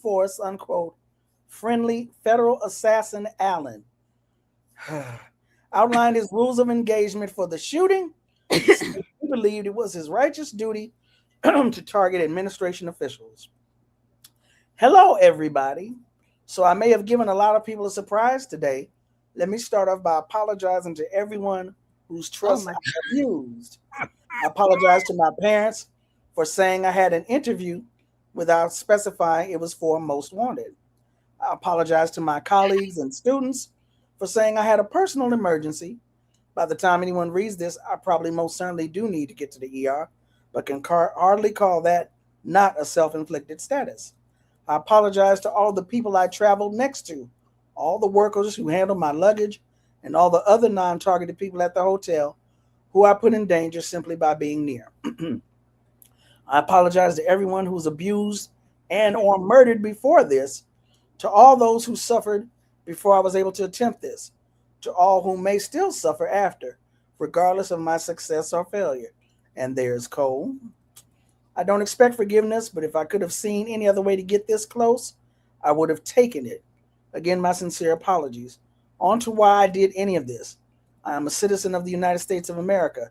Force, unquote, friendly federal assassin Allen, outlined his rules of engagement for the shooting. He believed it was his righteous duty to target administration officials. Hello, everybody. So I may have given a lot of people a surprise today. Let me start off by apologizing to everyone whose trust I abused. I apologize to my parents for saying I had an interview without specifying it was for Most Wanted. I apologize to my colleagues and students for saying I had a personal emergency. By the time anyone reads this, I probably most certainly do need to get to the ER, but can hardly call that not a self-inflicted status. I apologize to all the people I traveled next to, all the workers who handled my luggage, and all the other non-targeted people at the hotel who I put in danger simply by being near. I apologize to everyone who was abused and or murdered before this, to all those who suffered before I was able to attempt this, to all who may still suffer after, regardless of my success or failure. And there's Cole. I don't expect forgiveness, but if I could have seen any other way to get this close, I would have taken it. Again, my sincere apologies. On to why I did any of this. I am a citizen of the United States of America.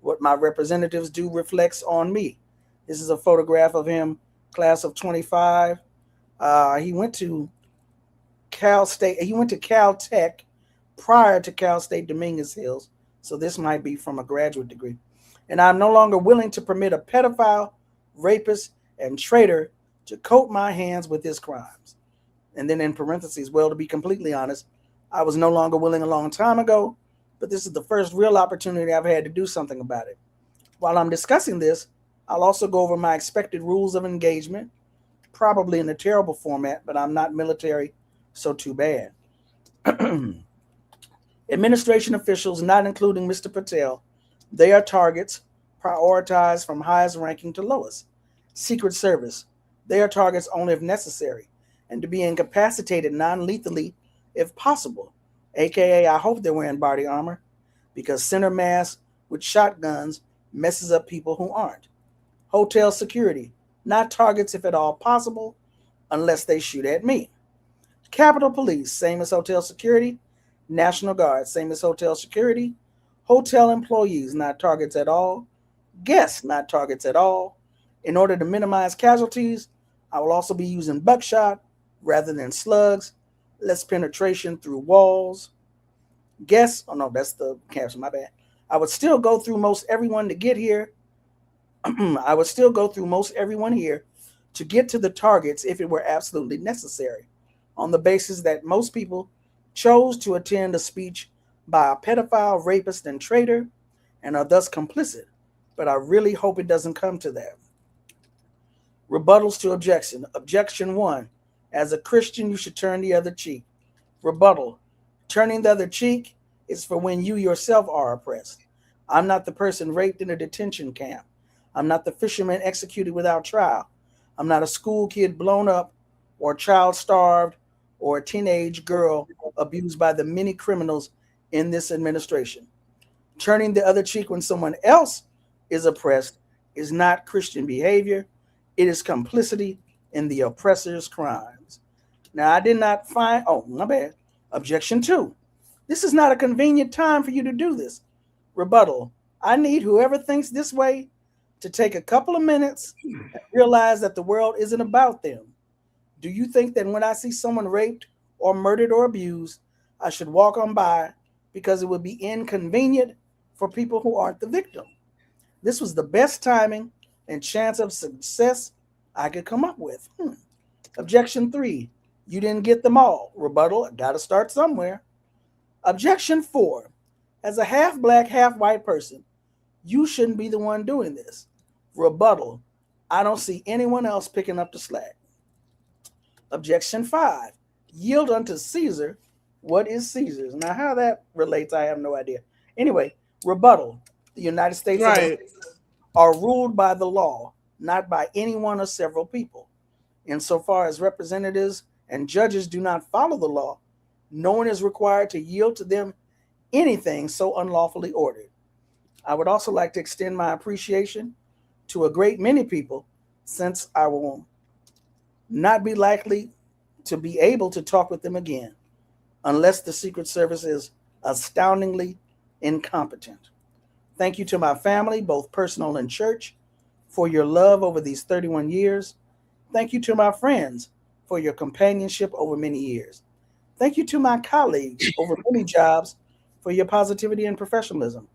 What my representatives do reflects on me. This is a photograph of him, class of 25. He went to Cal State. He went to Caltech prior to Cal State Dominguez Hills. So this might be from a graduate degree. And I'm no longer willing to permit a pedophile, rapist, and traitor to coat my hands with his crimes. And then in parentheses, well, to be completely honest, I was no longer willing a long time ago, but this is the first real opportunity I've had to do something about it. While I'm discussing this, I'll also go over my expected rules of engagement, probably in a terrible format, but I'm not military, so too bad. Administration officials, not including Mr. Patel, they are targets, prioritized from highest ranking to lowest. Secret Service, they are targets only if necessary, and to be incapacitated non-lethally if possible, aka I hope they're wearing body armor, because center mass with shotguns messes up people who aren't. Hotel security, not targets if at all possible, unless they shoot at me. Capitol Police, same as hotel security. National Guard, same as hotel security. Hotel employees, not targets at all. Guests, not targets at all. In order to minimize casualties, I will also be using buckshot rather than slugs, less penetration through walls. Guests, oh no, that's the caption, my bad. I would still go through most everyone to get here. I would still go through most everyone here to get to the targets if it were absolutely necessary, on the basis that most people chose to attend a speech by a pedophile, rapist, and traitor, and are thus complicit. But I really hope it doesn't come to that. Rebuttals to objection. Objection 1. As a Christian, you should turn the other cheek. Rebuttal. Turning the other cheek is for when you yourself are oppressed. I'm not the person raped in a detention camp. I'm not the fisherman executed without trial. I'm not a school kid blown up, or a child starved, or a teenage girl abused by the many criminals in this administration. Turning the other cheek when someone else is oppressed is not Christian behavior. It is complicity in the oppressor's crimes. Now, I did not find, my bad. Objection 2. This is not a convenient time for you to do this. Rebuttal. I need whoever thinks this way to take a couple of minutes and realize that the world isn't about them. Do you think that when I see someone raped or murdered or abused, I should walk on by because it would be inconvenient for people who aren't the victim? This was the best timing and chance of success I could come up with. Objection 3. You didn't get them all. Rebuttal. I got to start somewhere. Objection 4. As a half black, half white person, you shouldn't be the one doing this. Rebuttal. I don't see anyone else picking up the slack. Objection 5. Yield unto Caesar what is Caesar's. Now, how that relates, I have no idea. Anyway, Rebuttal. The United States of Right. America are ruled by the law, not by any one or several people. Insofar as representatives and judges do not follow the law, no one is required to yield to them anything so unlawfully ordered. I would also like to extend my appreciation to a great many people, since I will not be likely to be able to talk with them again unless the Secret Service is astoundingly incompetent. Thank you to my family, both personal and church, for your love over these 31 years. Thank you to my friends for your companionship over many years. Thank you to my colleagues over many jobs for your positivity and professionalism.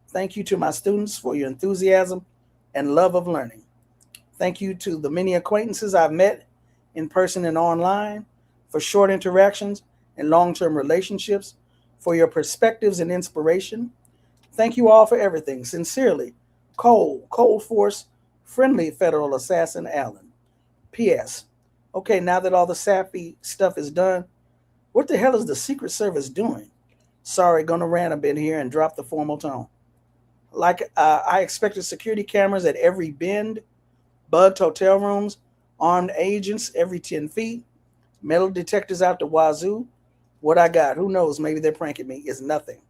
Thank you to my students for your enthusiasm and love of learning. Thank you to the many acquaintances I've met in person and online, for short interactions and long-term relationships, for your perspectives and inspiration. Thank you all for everything. Sincerely, Cold Force, friendly federal assassin Allen. P.S. Okay, now that all the sappy stuff is done, what the hell is the Secret Service doing? Sorry, gonna rant a bit here and drop the formal tone. Like I expected security cameras at every bend, bugged hotel rooms, armed agents every 10 feet, metal detectors out the wazoo. What I got, who knows? Maybe they're pranking me. Is nothing.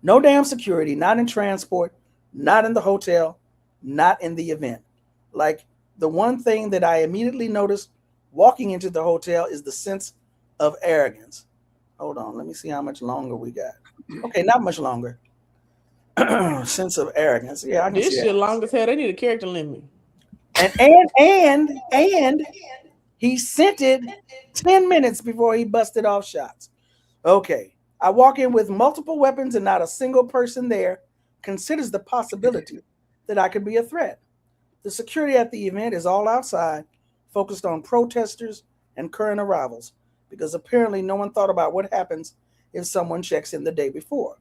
No damn security, not in transport, not in the hotel, not in the event. Like, the one thing that I immediately noticed walking into the hotel is the sense of arrogance. Hold on, let me see how much longer we got. Okay, not much longer. Sense of arrogance. Yeah, I can This see shit that. long as hell. They need a character limit. And he sent it 10 minutes before he busted off shots. Okay, I walk in with multiple weapons and not a single person there considers the possibility that I could be a threat. The security at the event is all outside, focused on protesters and current arrivals, because apparently no one thought about what happens if someone checks in the day before.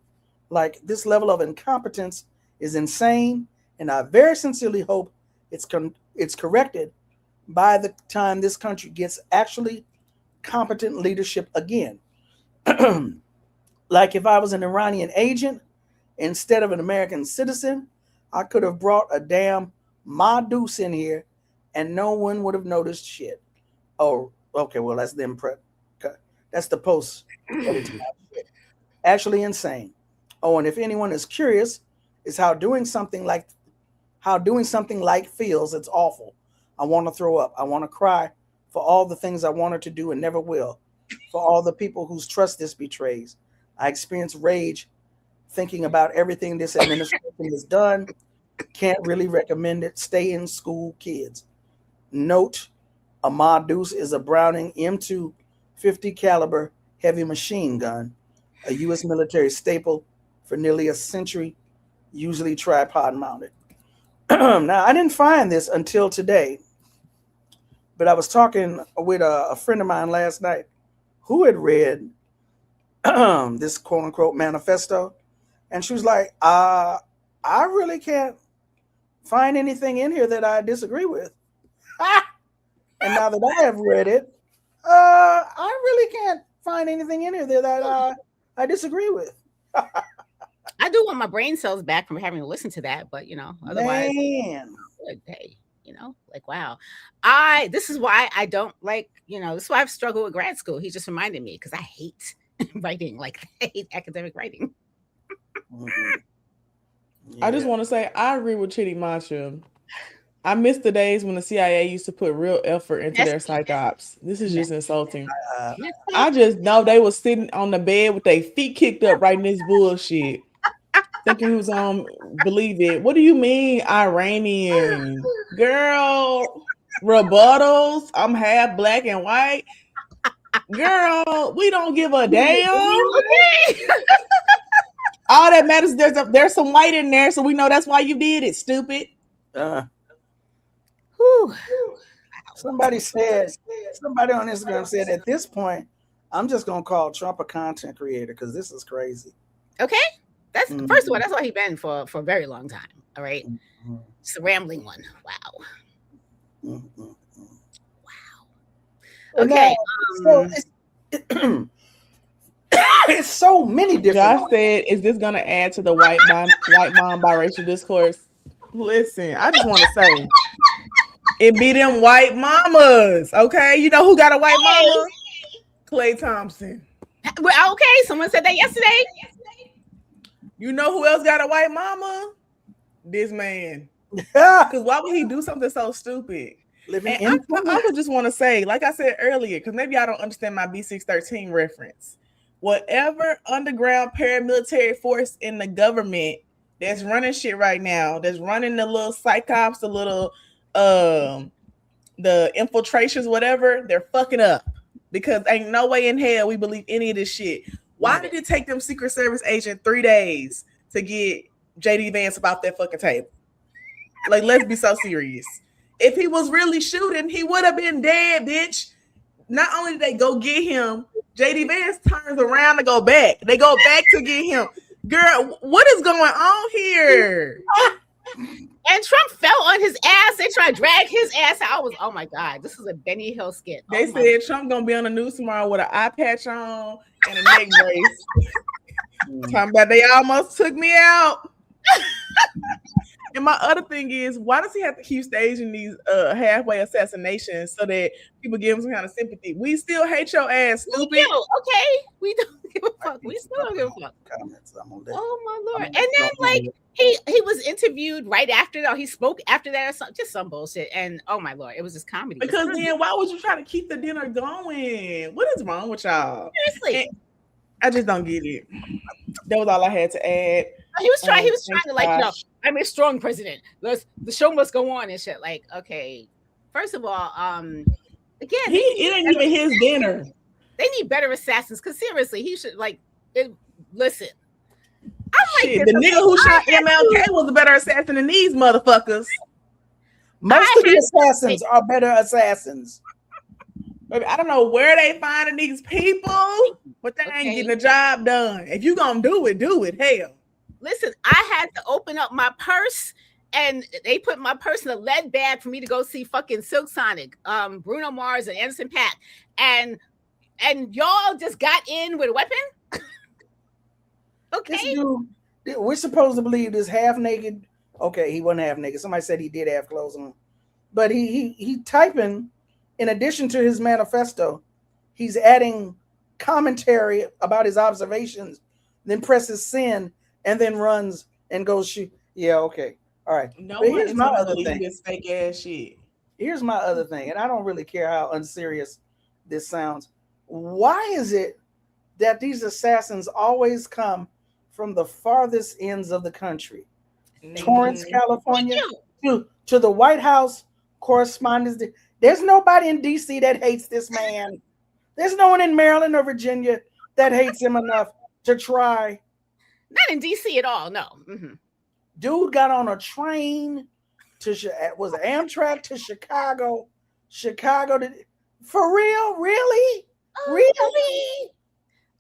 Like, this level of incompetence is insane, and I very sincerely hope it's corrected by the time this country gets actually competent leadership again. Like, if I was an Iranian agent instead of an American citizen, I could have brought a damn Madus in here and no one would have noticed shit. Oh, okay, well, that's them that's the post. Actually insane. Oh, and if anyone is curious, is how doing something like feels. It's awful. I want to throw up. I want to cry for all the things I wanted to do and never will. For all the people whose trust this betrays. I experience rage thinking about everything this administration has done. Can't really recommend it. Stay in school, kids. Note, a Madus is a Browning M2 50 caliber heavy machine gun, a U.S. military staple for nearly a century, usually tripod mounted. Now, I didn't find this until today, but I was talking with a friend of mine last night who had read this quote unquote manifesto, and she was like, I really can't find anything in here that I disagree with. And now that I have read it, I really can't find anything in here that I disagree with. I do want my brain cells back from having to listen to that, but otherwise, Man. hey, like, wow. This is why I don't like, this is why I've struggled with grad school. He just reminded me, because I hate writing, like I hate academic writing. Mm-hmm. Yeah. I just want to say I agree with Chitty Mantra. I miss the days when the CIA used to put real effort into their psych ops. This is just insulting. I just know they was sitting on the bed with their feet kicked up writing this bullshit. Thinking we was on believe it. What do you mean, Iranian? Girl, rebuttals. I'm half black and white. Girl, we don't give a damn. All that matters, there's some white in there, so we know that's why you did it, stupid. Somebody on Instagram said, at this point, I'm just gonna call Trump a content creator because this is crazy. Okay, that's first of all, that's all he's been for a very long time. All right, it's a rambling one. Wow. Wow. Okay. So it's so many different. Josh said, "Is this gonna add to the white mom biracial discourse?" Listen, I just want to say, it be them white mamas, okay? You know who got a white mama? Clay Thompson. Well, okay, someone said that yesterday. You know who else got a white mama? This man. Because why would he do something so stupid? Living And I would just want to say, like I said earlier, because maybe I don't understand my B613 reference. Whatever underground paramilitary force in the government that's running shit right now, that's running the little psychops, the little the infiltrations, whatever, they're fucking up. Because ain't no way in hell we believe any of this shit. Why did it take them Secret Service agent 3 days to get JD Vance about that fucking table? Like, let's be so serious. If he was really shooting, he would have been dead, bitch. Not only did they go get him, JD Vance turns around to go back. They go back to get him. Girl, what is going on here? And Trump fell on his ass. They tried to drag his ass out. I was, oh my God, this is a Benny Hill skit. They said Trump gonna be on the news tomorrow with an eye patch on and a neck brace. Talking about they almost took me out. And my other thing is, why does he have to keep staging these halfway assassinations so that people give him some kind of sympathy? We still hate your ass, stupid. We do, okay? We don't give a fuck. We still don't give a fuck. Oh my Lord. And then like he was interviewed right after that. He spoke after that or something, just some bullshit. And oh my Lord, it was just comedy. Because then why would you try to keep the dinner going? What is wrong with y'all? Seriously. And I just don't get it. That was all I had to add. He was trying to like, you know, I'm a strong president. The show must go on and shit. Like, okay. First of all, again, it ain't even his dinner. They need better assassins. Because seriously, he should listen. Shit, the nigga who shot MLK was a better assassin than these motherfuckers. Most of the assassins are better assassins. Baby, I don't know where they finding these people, but they ain't getting the job done. If you gonna do it, hell. Listen, I had to open up my purse and they put my purse in a lead bag for me to go see fucking Silk Sonic, Bruno Mars and Anderson .Paak. And y'all just got in with a weapon? Okay. This dude, we're supposed to believe this half naked. Okay, he wasn't half naked. Somebody said he did have clothes on. But he typing, in addition to his manifesto, he's adding commentary about his observations, then presses send, and then runs and goes shoot. Yeah, okay. All right. No, but here's my other thing. This fake ass shit. Here's my other thing, and I don't really care how unserious this sounds. Why is it that these assassins always come from the farthest ends of the country? Torrance, California, to the White House correspondence. There's nobody in DC that hates this man. There's no one in Maryland or Virginia that hates him enough to try. Not in DC at all, no. Mm-hmm. Dude got on a train to Amtrak to Chicago to, for real, really, really.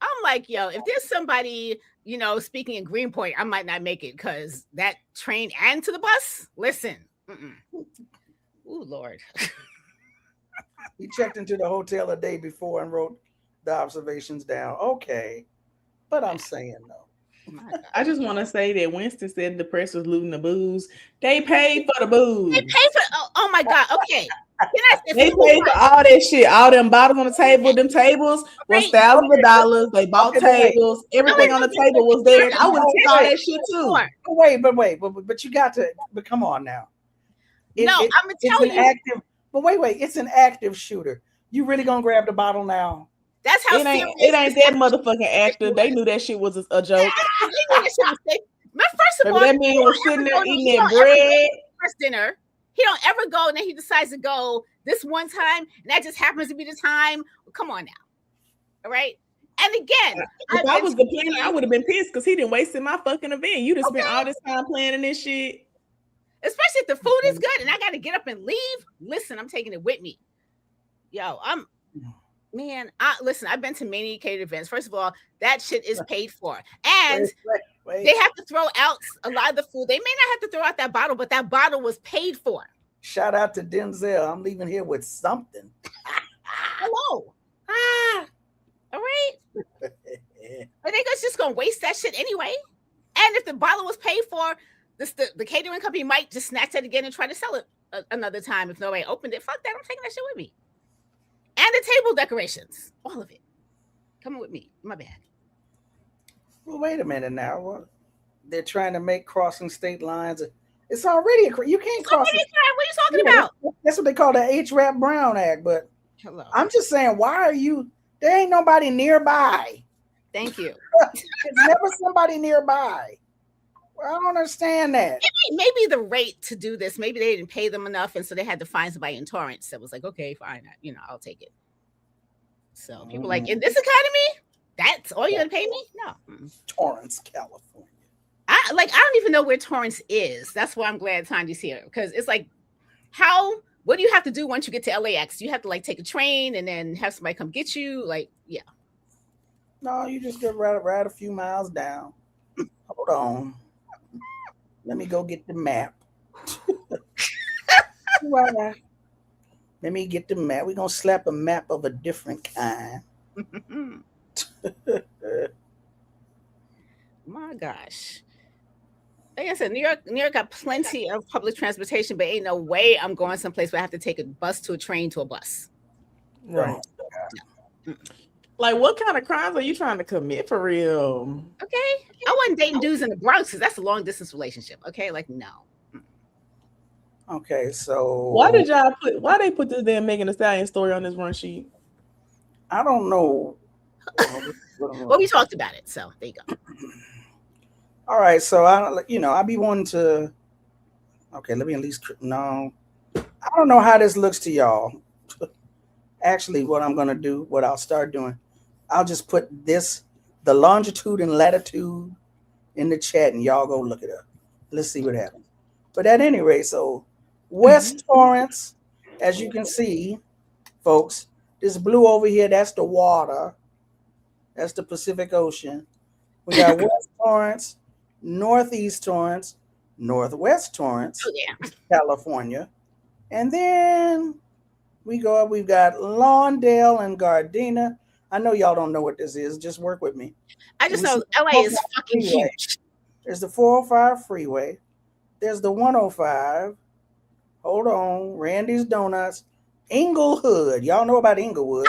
I'm like, yo, if there's somebody, you know, speaking in Greenpoint, I might not make it because that train and to the bus. Listen, ooh, Lord. He checked into the hotel a day before and wrote the observations down. Okay, but I'm saying no. I just want to say that Winston said the press was looting the booze. They paid for the booze. They paid for. Oh my God. Okay. They paid for all that shit. All them bottles on the table. Them tables was thousands of dollars. They bought tables. Everything on the table was there. I would take all that shit too. But you got to. But come on now. I'm gonna tell you. It's an active shooter. You really gonna grab the bottle now? That's how it ain't that motherfucking active. They knew that shit was a joke. First of all, that man was sitting there eating that bread. First dinner. He don't ever go, and then he decides to go this one time, and that just happens to be the time. Come on now, all right. And again, if I was the planner, I would have been pissed because he didn't waste my fucking event. You just spent all this time planning this shit. Especially if the food is good, and I got to get up and leave. Listen, I'm taking it with me. Yo, Man, I've been to many catered events. First of all, that shit is paid for. And they have to throw out a lot of the food. They may not have to throw out that bottle, but that bottle was paid for. Shout out to Denzel. I'm leaving here with something. Hello. All right. But they niggas just gonna waste that shit anyway. And if the bottle was paid for, the catering company might just snatch it again and try to sell it another time if nobody opened it. Fuck that. I'm taking that shit with me. And the table decorations, all of it, coming with me. My bad. Well, wait a minute now. What? They're trying to make crossing state lines. It's already you can't cross. What are you talking about? That's what they call the H. Rap Brown Act. But hello, I'm just saying, why are you? There ain't nobody nearby. Thank you. It's never somebody nearby. Well, I don't understand that. Maybe the rate to do this, maybe they didn't pay them enough, and so they had to find somebody in Torrance that was like, okay, fine, I'll take it. So people like, in this economy, that's all you're gonna pay me? No. Torrance, California. I don't even know where Torrance is. That's why I'm glad Tanya's here, because it's like, what do you have to do once you get to LAX? You have to like take a train and then have somebody come get you? Like, yeah. No, you just get ride a few miles down. Hold on. Let me go get the map. Let me get the map. We're going to slap a map of a different kind. My gosh. Like I said, New York got plenty of public transportation, but ain't no way I'm going someplace where I have to take a bus to a train to a bus. Right. Like, what kind of crimes are you trying to commit for real? Okay. I wasn't dating dudes in the Bronx because that's a long distance relationship. Okay. Like, no. Okay. So why they put this damn Megan Thee Stallion story on this run sheet? I don't know. Well, we talked about it. So there you go. All right. So I be wanting to, okay, let me at least, no, I don't know how this looks to y'all. Actually, what I'm going to do, what I'll start doing, I'll just put the longitude and latitude in the chat and y'all go look it up. Let's see what happens. But at any rate, so West Torrance, as you can see, folks, this blue over here, that's the water. That's the Pacific Ocean. We got West Torrance, Northeast Torrance, Northwest Torrance, California. And then we go up, we've got Lawndale and Gardena. I know y'all don't know what this is. Just work with me. I just know LA is fucking huge. There's the 405 freeway. There's the 105. Hold on. Randy's Donuts. Inglewood. Y'all know about Inglewood.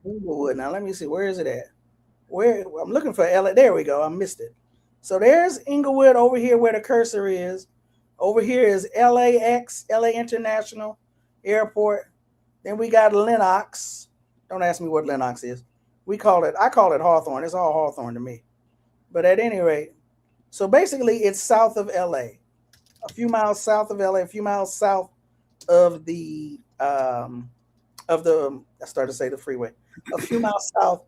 Inglewood. Now let me see. Where is it at? I'm looking for LA. There we go. I missed it. So there's Inglewood over here where the cursor is. Over here is LAX, LA International Airport. Then we got Lenox. Don't ask me what Lenox is. I call it Hawthorne. It's all Hawthorne to me. But at any rate, so basically it's south of LA. A few miles south of LA, a few miles south of the I started to say the freeway. A few miles south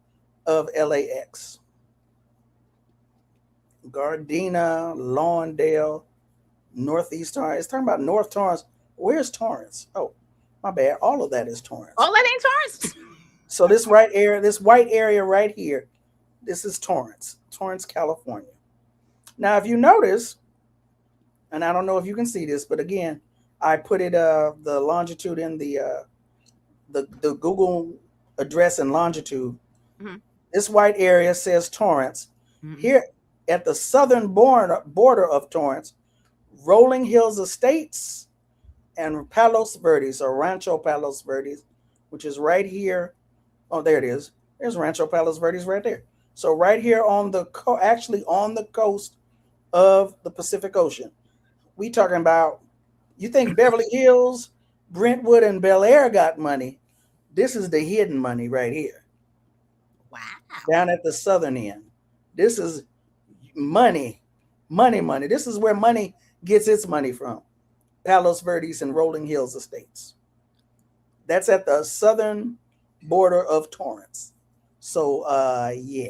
of LAX. Gardena, Lawndale, Northeast Torrance. It's talking about North Torrance. Where's Torrance? Oh, my bad. All of that is Torrance. All that ain't Torrance. So this white area right here, this is Torrance, California. Now, if you notice, and I don't know if you can see this, but again, I put it the longitude in the Google address and longitude. Mm-hmm. This white area says Torrance. Mm-hmm. Here at the southern border of Torrance, Rolling Hills Estates and Palos Verdes, or Rancho Palos Verdes, which is right here. Oh, there it is. There's Rancho Palos Verdes right there. So right here on the on the coast of the Pacific Ocean. We talking about, you think Beverly Hills, Brentwood, and Bel Air got money. This is the hidden money right here. Wow. Down at the southern end. This is money. This is where money gets its money from. Palos Verdes and Rolling Hills Estates. That's at the southern border of Torrance. So, yeah.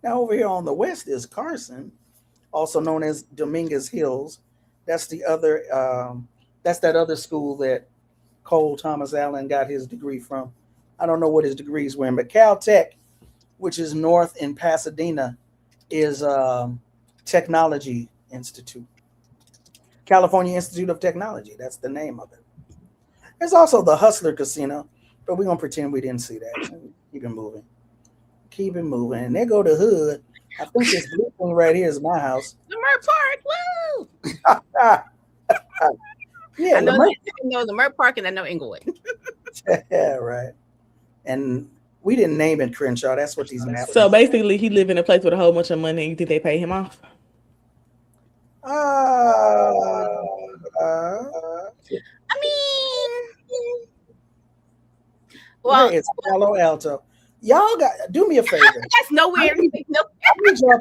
Now over here on the west is Carson, also known as Dominguez Hills. That's the other, that's that other school that Cole Thomas Allen got his degree from. I don't know what his degrees were in, but Caltech, which is north in Pasadena, is Technology Institute. California Institute of Technology. That's the name of it. There's also the Hustler Casino, But we're gonna pretend we didn't see that. Keep it moving. Keep it moving. And there go the hood. I think this blue thing right here is my house. Lamar Park, woo! Yeah, I know, Lamar. I know Lamar Park and I know Inglewood. Yeah, right. And we didn't name it Crenshaw. That's what these maps. So basically, he live in a place with a whole bunch of money, and you think they pay him off? I mean, well, it's Palo Alto. Y'all got do me a favor. that's nowhere. I need y'all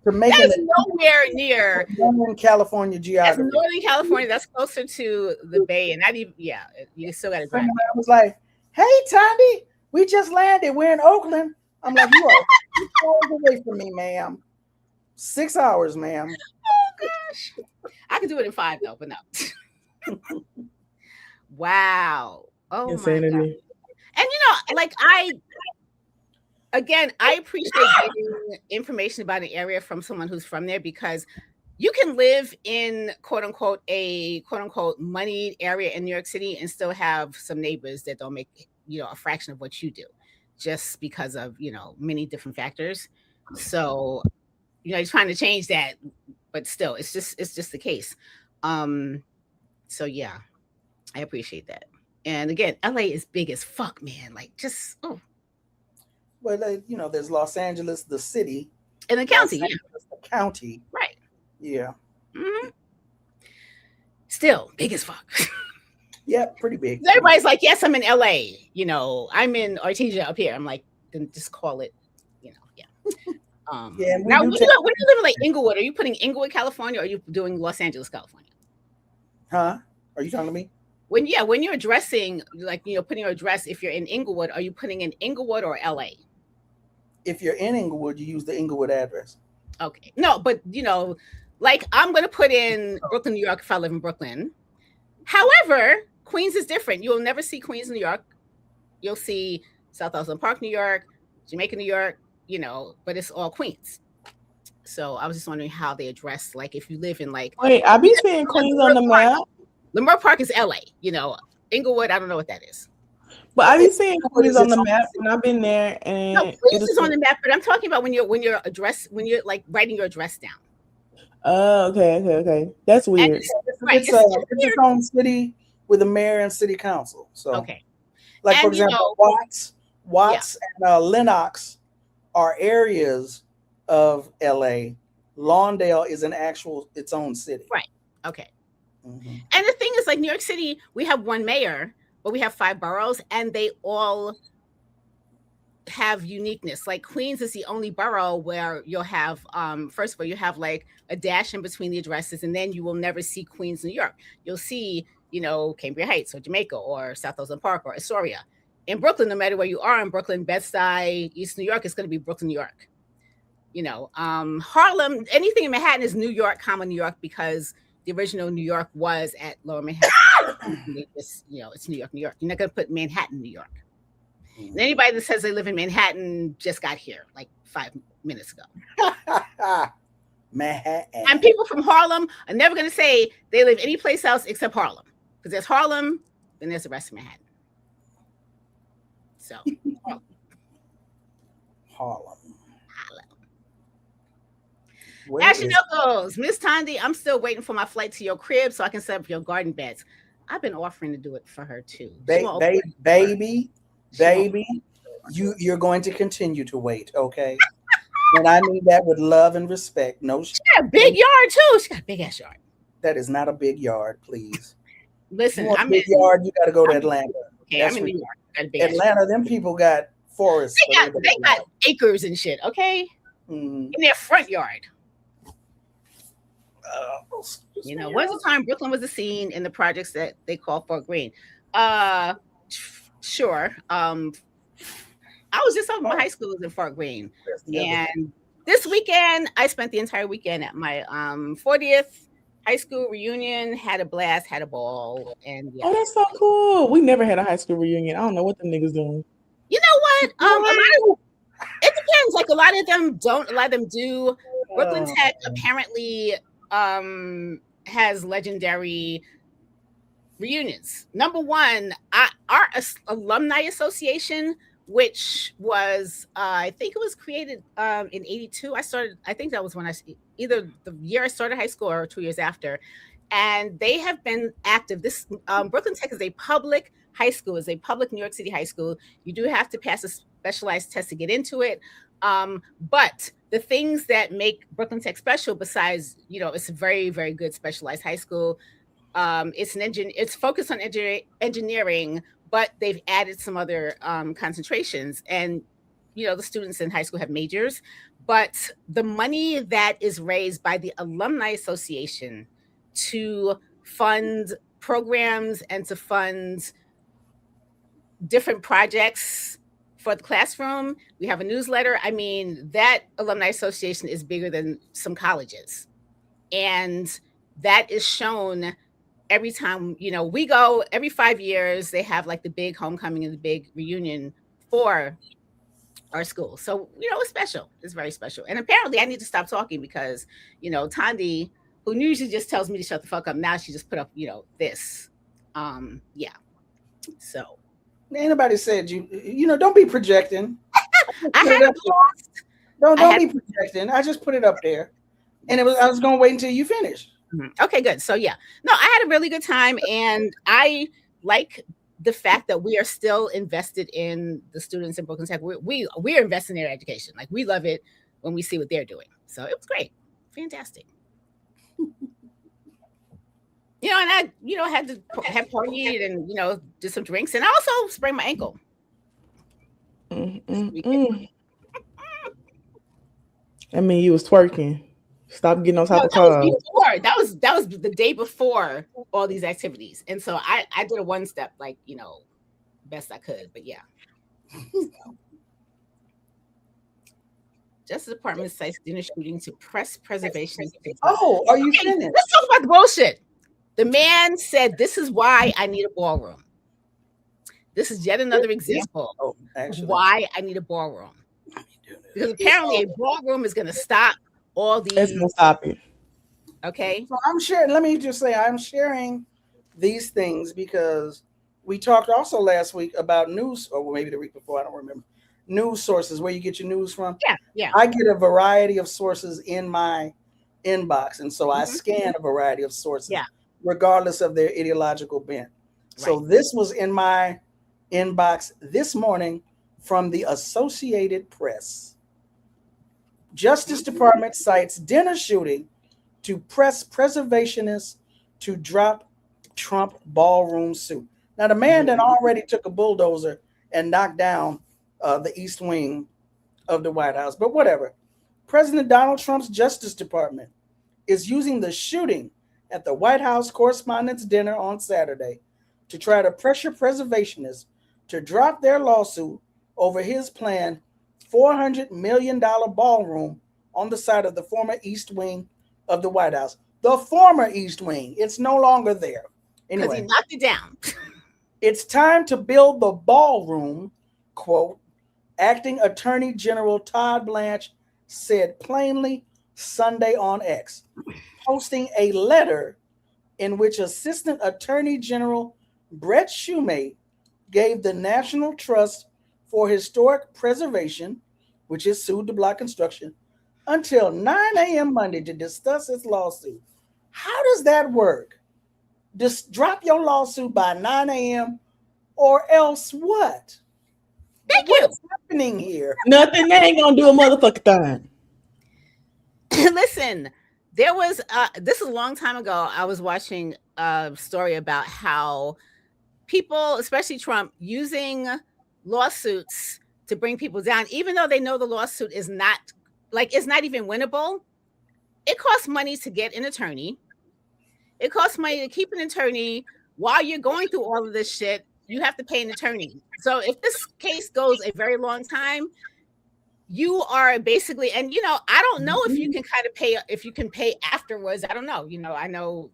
to make That's it nowhere near Northern California that's geography. Northern California. That's closer to the Bay, and not even. Yeah, you still got to drive. I was like, "Hey, Tandy, we just landed. We're in Oakland." I'm like, "You are 6 hours away from me, ma'am. 6 hours, ma'am." Oh gosh, I could do it in 5 though, but no. Wow. Oh my Insanity. god. And like I appreciate getting information about an area from someone who's from there, because you can live in quote unquote a quote unquote moneyed area in New York City and still have some neighbors that don't make a fraction of what you do, just because of many different factors. So you're trying to change that, but still it's just the case. So yeah, I appreciate that. And again, LA is big as fuck, man. Like just Well, there's Los Angeles, the city, in the county, Los Angeles, the county. right. Yeah. Mm-hmm. Still big as fuck. Yeah, pretty big. Everybody's like, yes, I'm in LA. I'm in Artesia up here. I'm like, then just call it, yeah. Yeah. Now, when you live in like Inglewood, are you putting Inglewood, California, or are you doing Los Angeles, California? Huh? Are you talking to me? When you're addressing, like, putting your address, if you're in Inglewood, are you putting in Inglewood or LA? If you're in Inglewood, you use the Inglewood address. Okay. No, but like I'm going to put in Brooklyn, New York if I live in Brooklyn. However, Queens is different. You'll never see Queens, New York. You'll see South Osland Park, New York, Jamaica, New York, but it's all Queens. So I was just wondering how they address, like, if you live in like. Wait, I be seeing Queens on the map. Lamar Park is LA, Inglewood, I don't know what that is. But I be seeing Queens on the map when I've been there, and no, Queens is on the map, but I'm talking about when you're like writing your address down. Oh, okay. That's weird. It's its own city with a mayor and city council. So okay. Like, and, for example, Watts and Lenox are areas of LA. Lawndale is its own city. Right. Okay. Mm-hmm. And the thing is, like, New York City, we have one mayor, but we have 5 boroughs, and they all have uniqueness. Like Queens is the only borough where you'll have, first of all, you have like a dash in between the addresses, and then you will never see Queens, New York. You'll see, Cambria Heights or Jamaica or South Osland Park or Astoria. In Brooklyn, no matter where you are in Brooklyn, Bed-Stuy, East New York, it's going to be Brooklyn, New York. Harlem, anything in Manhattan is New York, New York, because the original New York was at Lower Manhattan. It's New York, New York. You're not going to put Manhattan, New York. And anybody that says they live in Manhattan just got here like 5 minutes ago. Manhattan. And people from Harlem are never going to say they live any place else except Harlem. Because there's Harlem, then there's the rest of Manhattan. So, Harlem. Ashley Knuckles, Miss Tandy, I'm still waiting for my flight to your crib so I can set up your garden beds. I've been offering to do it for her too. Baby, you're going to continue to wait, okay? And I need that with love and respect. No, she got a big yard too. She got a big ass yard. That is not a big yard, please. Listen, I'm in yard. You got to go to Atlanta. Okay, I'm in New York. Atlanta, them people got forests. They got acres and shit. Okay, in their front yard. Once a time Brooklyn was a scene in the projects that they call Fort Greene. Sure. I was just over my high school was in Fort Greene, and this weekend I spent the entire weekend at my 40th high school reunion. Had a blast, had a ball, and oh, that's so cool. We never had a high school reunion. I don't know what them niggas doing. You know what? It depends. Like a lot of them don't. A lot of them do. Brooklyn Tech apparently has legendary reunions. Number one, our alumni association, which was I think it was created in '82. I think that was when either the year I started high school or 2 years after, and they have been active. This Brooklyn Tech is a public high school, is a public New York City high school. You do have to pass a specialized test to get into it, but the things that make Brooklyn Tech special, besides it's a very, very good specialized high school. It's focused on engineering, but they've added some other concentrations. And the students in high school have majors, but the money that is raised by the alumni association to fund programs and to fund different projects for the classroom. We have a newsletter. I mean, that alumni association is bigger than some colleges, and that is shown every time we go. Every 5 years they have like the big homecoming and the big reunion for our school. So it's special. It's very special. And apparently I need to stop talking because Tandi, who usually just tells me to shut the fuck up, now she just put up this. Yeah. So Anybody said don't be projecting. Don't be projecting. I just put it up there, and I was gonna wait until you finish. Okay, good. So yeah, no, I had a really good time, and I like the fact that we are still invested in the students in Brooklyn Tech. We're invested in their education. Like, we love it when we see what they're doing. So it was great, fantastic. And I had to have partied and did some drinks, and I also sprained my ankle. I mean, you was twerking. Stop getting on top of cars. That was the day before all these activities, and so I did a one step, best I could. But yeah, Justice Department cites dinner shooting to press preservation. Oh, are you finished? Let's talk about the bullshit. The man said, "This is why I need a ballroom." This is yet another example of why I need a ballroom, because apparently a ballroom is going to stop all these. It's gonna stop it. Okay. So I'm sharing. Let me just say, I'm sharing these things because we talked also last week about news, or maybe the week before, I don't remember. News sources, where you get your news from. Yeah. I get a variety of sources in my inbox, and so I scan a variety of sources, regardless of their ideological bent. Right. So this was in my inbox this morning from the Associated Press. Justice Department cites dinner shooting to press preservationists to drop Trump ballroom suit. Now, the man that already took a bulldozer and knocked down the East Wing of the White House, but whatever. President Donald Trump's Justice Department is using the shooting at the White House Correspondents' Dinner on Saturday to try to pressure preservationists to drop their lawsuit over his planned $400 million ballroom on the side of the former East Wing of the White House. The former East Wing. It's no longer there. Anyway, because he knocked it down. It's time to build the ballroom, quote, Acting Attorney General Todd Blanche said plainly Sunday on X, posting a letter in which Assistant Attorney General Brett Shumate gave the National Trust for Historic Preservation, which is sued to block construction, until 9 a.m. Monday to discuss its lawsuit. How does that work? Just drop your lawsuit by 9 a.m. or else what? What's happening here? Nothing. They ain't gonna do a motherfucking thing. Listen, there was this is a long time ago. I was watching a story about how people, especially Trump, using lawsuits to bring people down, even though they know the lawsuit is not it's not even winnable. It costs money to get an attorney. It costs money to keep an attorney while you're going through all of this shit. You have to pay an attorney. So if this case goes a very long time, you are basically, and I don't know if you can kind of pay, if you can pay afterwards. I don't know. I know,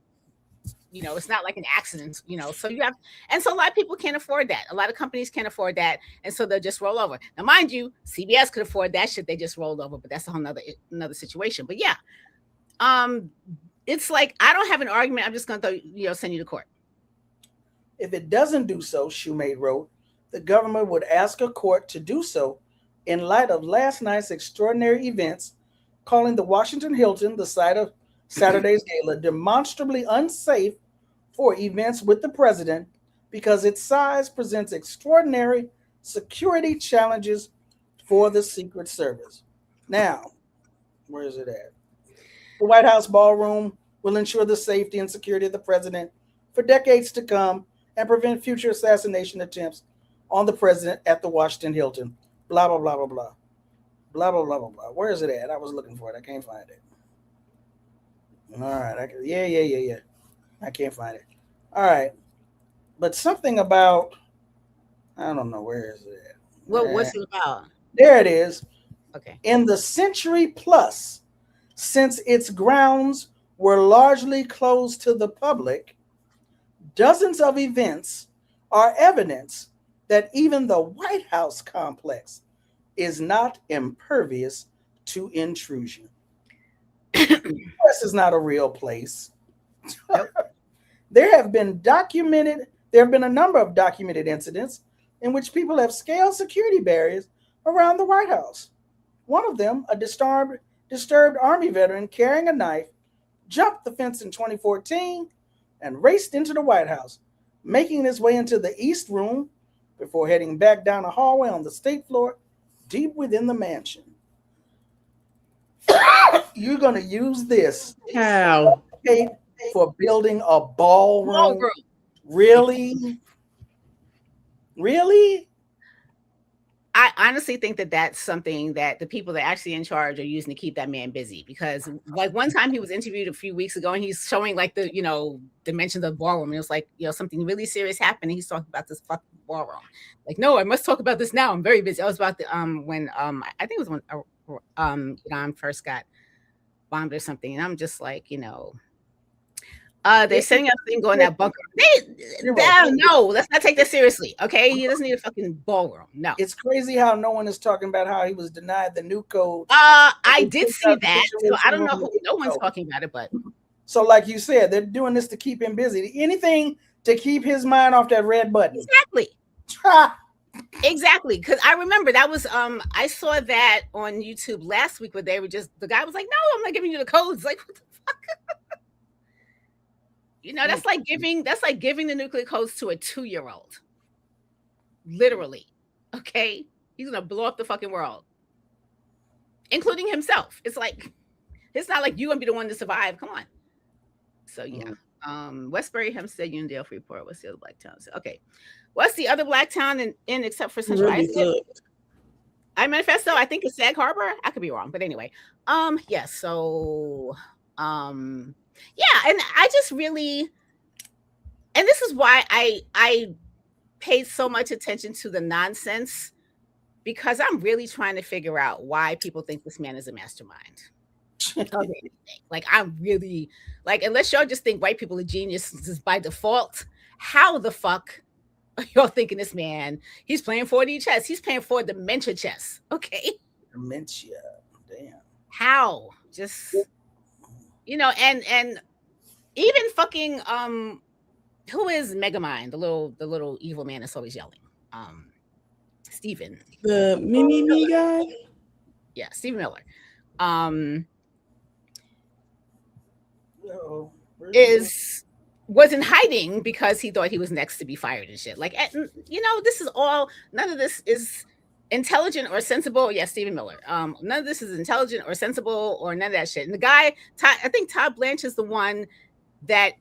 it's not like an accident, so you have, and so a lot of people can't afford that. A lot of companies can't afford that. And so they'll just roll over. Now, mind you, CBS could afford that shit. They just rolled over, but that's a whole another situation. But yeah, it's like, I don't have an argument. I'm just going to send you to court. If it doesn't do so, Shoemate wrote, the government would ask a court to do so in light of last night's extraordinary events, calling the Washington Hilton, the site of Saturday's gala, demonstrably unsafe for events with the president because its size presents extraordinary security challenges for the Secret Service. Now, where is it at? The White House ballroom will ensure the safety and security of the president for decades to come and prevent future assassination attempts on the president at the Washington Hilton. Blah, blah, blah, blah, blah. Blah, blah, blah, blah, blah. Where is it at? I was looking for it. I can't find it. All right. Yeah. I can't find it. All right. But something about, I don't know, where is it at? What's it about? There it is. Okay. In the century plus, since its grounds were largely closed to the public, dozens of events are evidence that even the White House complex is not impervious to intrusion. This is not a real place. Nope. There have been a number of documented incidents in which people have scaled security barriers around the White House. One of them, a disturbed Army veteran carrying a knife, jumped the fence in 2014 and raced into the White House, making his way into the East Room before heading back down a hallway on the state floor deep within the mansion. You're going to use this How? for building a ballroom? Really? Really? I honestly think that that's something that the people that are actually in charge are using to keep that man busy, because like one time he was interviewed a few weeks ago and he's showing like the, dimensions of ballroom. And it was like, something really serious happened. And he's talking about this fucking ballroom. Like, no, I must talk about this now. I'm very busy. I was about the, when, I think it was when, Iran first got bombed or something. And I'm just like, they're setting up a thing going that bunker. No, let's not take that seriously. Okay, he doesn't need a fucking ballroom. No, it's crazy how no one is talking about how he was denied the new code. I did see that, so I don't know who. No one's talking about it, but so like you said, they're doing this to keep him busy. Anything to keep his mind off that red button. Exactly. Exactly, because I remember that was I saw that on YouTube last week where they were the guy was like, "No, I'm not giving you the codes." Like, what the fuck? That's like giving the nuclear codes to a 2-year-old. Literally. Okay? He's gonna blow up the fucking world. Including himself. It's not like you're gonna be the one to survive. Come on. So yeah. Westbury, Hempstead, Uniondale, Freeport. What's the other black towns? Okay. What's the other black town in except for Central Islip? I Manifesto, I think it's Sag Harbor. I could be wrong, but anyway. Yeah, so yeah, and I just really, and this is why I paid so much attention to the nonsense, because I'm really trying to figure out why people think this man is a mastermind. Like, I'm really, unless y'all just think white people are geniuses by default, how the fuck are y'all thinking this man, he's playing 4D chess, he's playing 4 dementia chess, okay? Dementia, damn. How? Just... and even fucking who is Megamind, the little evil man that's always yelling? Stephen. The me guy? Yeah, Stephen Miller. Was in hiding because he thought he was next to be fired and shit. Like, this is all, none of this is intelligent or sensible. Yeah, Stephen Miller. None of this is intelligent or sensible or none of that shit. And the guy, I think Todd Blanche is the one that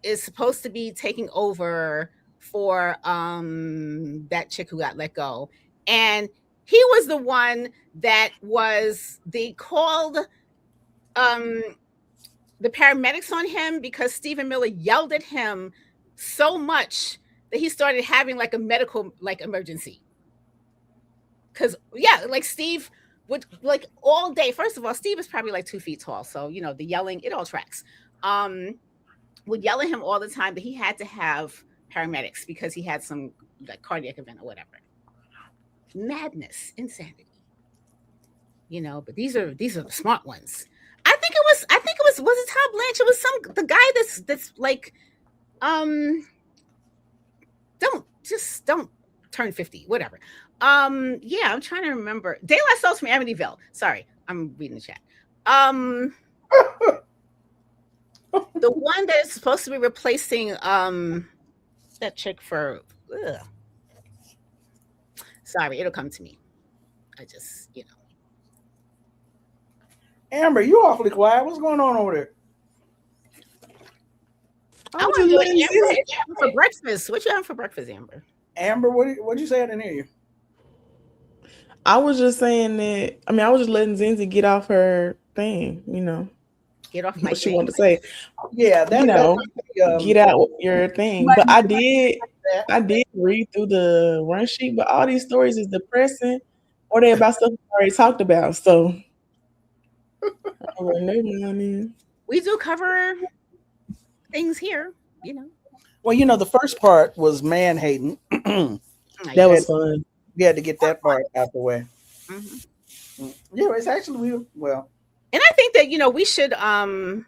is supposed to be taking over for that chick who got let go. And he was the one that they called the paramedics on him because Stephen Miller yelled at him so much that he started having like a medical emergency. Because, yeah, Steve would all day. First of all, Steve is probably 2 feet tall. So, the yelling, it all tracks. Would yell at him all the time that he had to have paramedics because he had some cardiac event or whatever. Madness, insanity. But these are the smart ones. I think it was it Todd Blanche? It was the guy that's don't turn 50, whatever. Yeah, I'm trying to remember. De La Soul's from Amityville. Sorry, I'm reading the chat. The one that is supposed to be replacing that chick for sorry, it'll come to me. I just, Amber, you awfully quiet. What's going on over there? I want to do it, Amber, for breakfast. What you having for breakfast, Amber? Amber, what'd you say? I didn't hear you. I was just saying that. I mean, I was just letting Zinzi get off her thing. Get off my what she thing. wanted to say. Yeah, get out your thing. But I did read through the run sheet, but all these stories is depressing, or they about stuff we already talked about. So, we do cover things here, Well, the first part was man hating. That was fun. We had to get that part out the way. Mm-hmm. Yeah, it's actually well. And I think that we should. I'm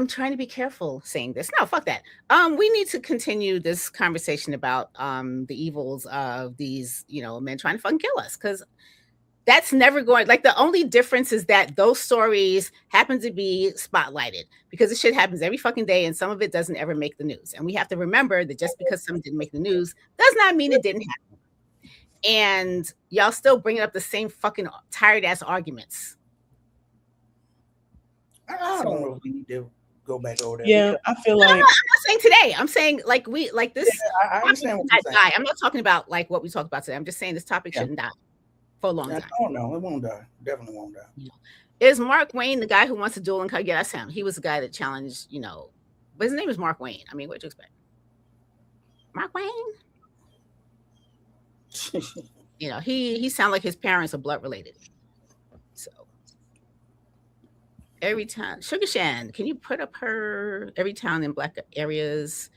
trying to be careful saying this. No, fuck that. We need to continue this conversation about the evils of these men trying to fucking kill us, because that's never going. Like, the only difference is that those stories happen to be spotlighted, because this shit happens every fucking day, and some of it doesn't ever make the news. And we have to remember that just because something didn't make the news does not mean it didn't happen. And y'all still bringing up the same fucking tired ass arguments. I don't know if we need to go back over there. Yeah, I feel like I'm not saying today. I'm saying like this. Yeah, I understand what you're saying. I'm not talking about like what we talked about today. I'm just saying this topic shouldn't die for a long time. Oh no, it won't die. Definitely won't die. Is Mark Wayne the guy who wants to duel and yeah, that's him. He was the guy that challenged, but his name is Mark Wayne. I mean, what'd you expect? Mark Wayne? He sounded like his parents are blood related. So every time, Sugar Shan, can you put up her every town in black areas?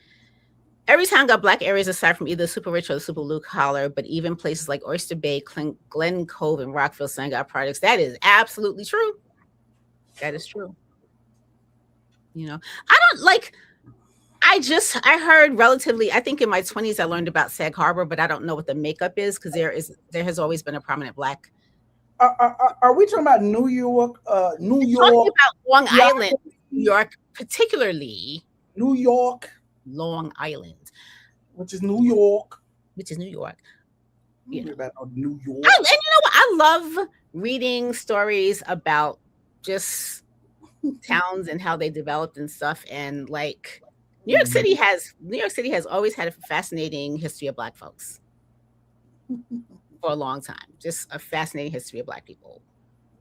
Every town got black areas aside from either super rich or the super blue collar, but even places like Oyster Bay, Glen Cove, and Rockville Sun got products. That is absolutely true. That is true. I don't like. I heard relatively, I think in my 20s, I learned about Sag Harbor, but I don't know what the makeup is, because there has always been a prominent black. Are we talking about New York? New York. Talking about Long Island, New York, particularly. New York. Long Island. Which is New York. New York. About New York. And you know what? I love reading stories about just towns and how they developed and stuff. And like, New York City has always had a fascinating history of black folks for a long time. Just a fascinating history of black people.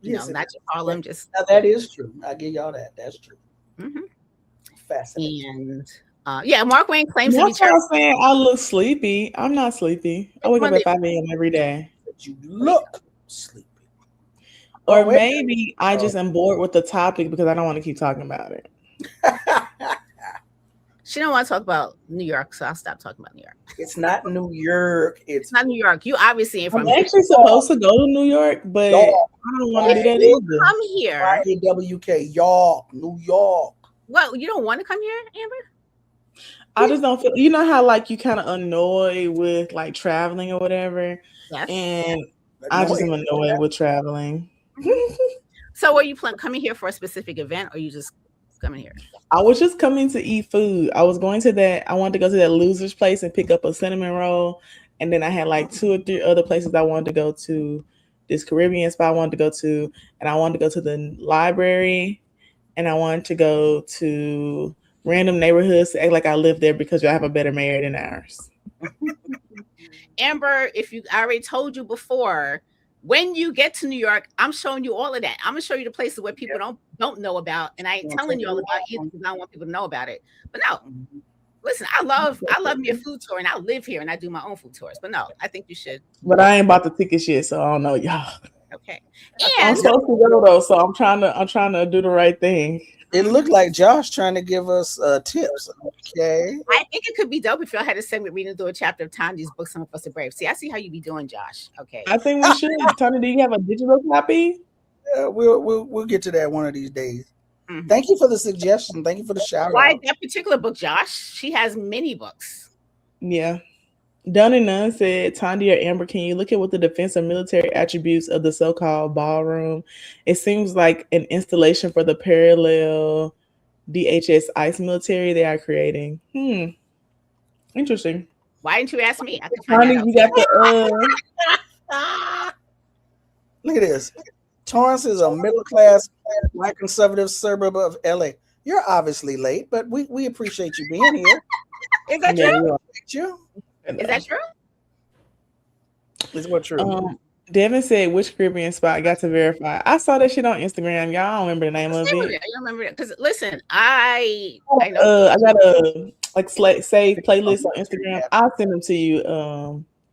Not just Harlem. Just now, that is true. I give y'all that. That's true. Mm-hmm. Fascinating. And Mark Wayne claims to be saying I look sleepy. I'm not sleepy. I wake up at 5 a.m. every day. But you look sleepy. Or maybe I just am bored with the topic because I don't want to keep talking about it. She don't want to talk about New York, so I'll stop talking about New York. It's not New York. It's not New York. You obviously ain't from. I'm actually supposed to go to New York, but I don't want to do that either. Come here. YAWK, York, New York. Well, you don't want to come here, Amber? I just don't feel. You know how like you kind of annoyed with like traveling or whatever. Yes. And I just am annoyed with traveling. So, were you coming here for a specific event, or you just coming here? I was just coming to eat food. I was going to that. I wanted to go to that Loser's place and pick up a cinnamon roll, and then I had like 2 or 3 other places I wanted to go to. This Caribbean spot I wanted to go to, and I wanted to go to the library, and I wanted to go to random neighborhoods to act like I live there because y'all have a better mayor than ours. Amber, I already told you before, when you get to New York, I'm showing you all of that. I'm gonna show you the places where people don't know about, and I ain't telling you all about either because I don't want people to know about it. But no, listen, I love me a food tour, and I live here and I do my own food tours. But no, I think you should. But I ain't bought the ticket shit, so I don't know y'all. Okay, I'm supposed to go though, so I'm trying to do the right thing. It looked like Josh trying to give us tips. Okay. I think it could be dope if y'all had a segment reading through a chapter of Tanji's book, Some of Us Are Brave. See, I see how you be doing, Josh. Okay. I think we should. Tony, do you have a digital copy? We'll get to that one of these days. Thank you for the suggestion. Thank you for the shout Why out. that particular book, Josh? She has many books. Yeah. Dunn and Nunn said, Tandy or Amber, can you look at what the defense and military attributes of the so-called ballroom? It seems like an installation for the parallel DHS ICE military they are creating. Interesting. Why didn't you ask me? I can find Tandy, that out. you got the Look at this. Torrance is a middle class white conservative suburb of LA. You're obviously late, but we appreciate you being here. Is that Yeah, true? you are. Is that true? Is what true? Devin said, which Caribbean spot? Got to verify. I saw that shit on Instagram. Y'all, I don't remember the name of it. You remember it? Because listen, I know. I got a save playlist on Instagram. I'll send them to you,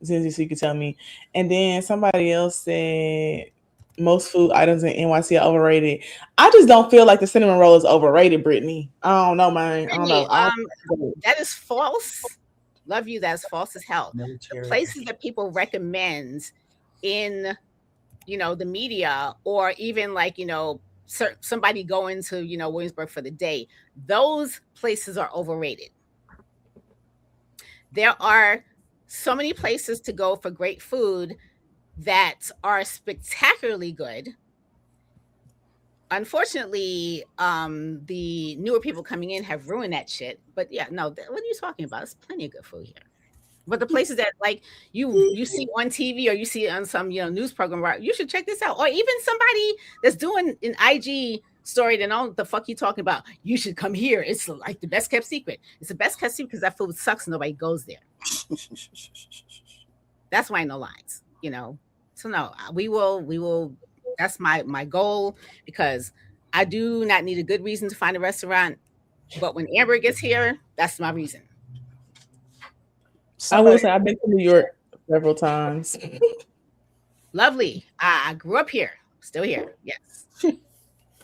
Zinzi, so you can tell me. And then somebody else said most food items in NYC are overrated. I just don't feel like the cinnamon roll is overrated, Brittany. I don't know, man. I don't know. That is false. Love you. That's false as hell. Military. The places that people recommend in, the media, or even like, somebody going to, Williamsburg for the day, those places are overrated. There are so many places to go for great food that are spectacularly good. Unfortunately, the newer people coming in have ruined that shit. But yeah, no, what are you talking about? There's plenty of good food here. But the places that like you see on TV or you see on some news program, right? You should check this out. Or even somebody that's doing an IG story that know the fuck you talking about. You should come here. It's like the best kept secret. It's the best kept secret because that food sucks and nobody goes there. That's why no lines, So no, we will. That's my goal, because I do not need a good reason to find a restaurant. But when Amber gets here, that's my reason. I will say I've been to New York several times. Lovely. I grew up here, still here. Yes.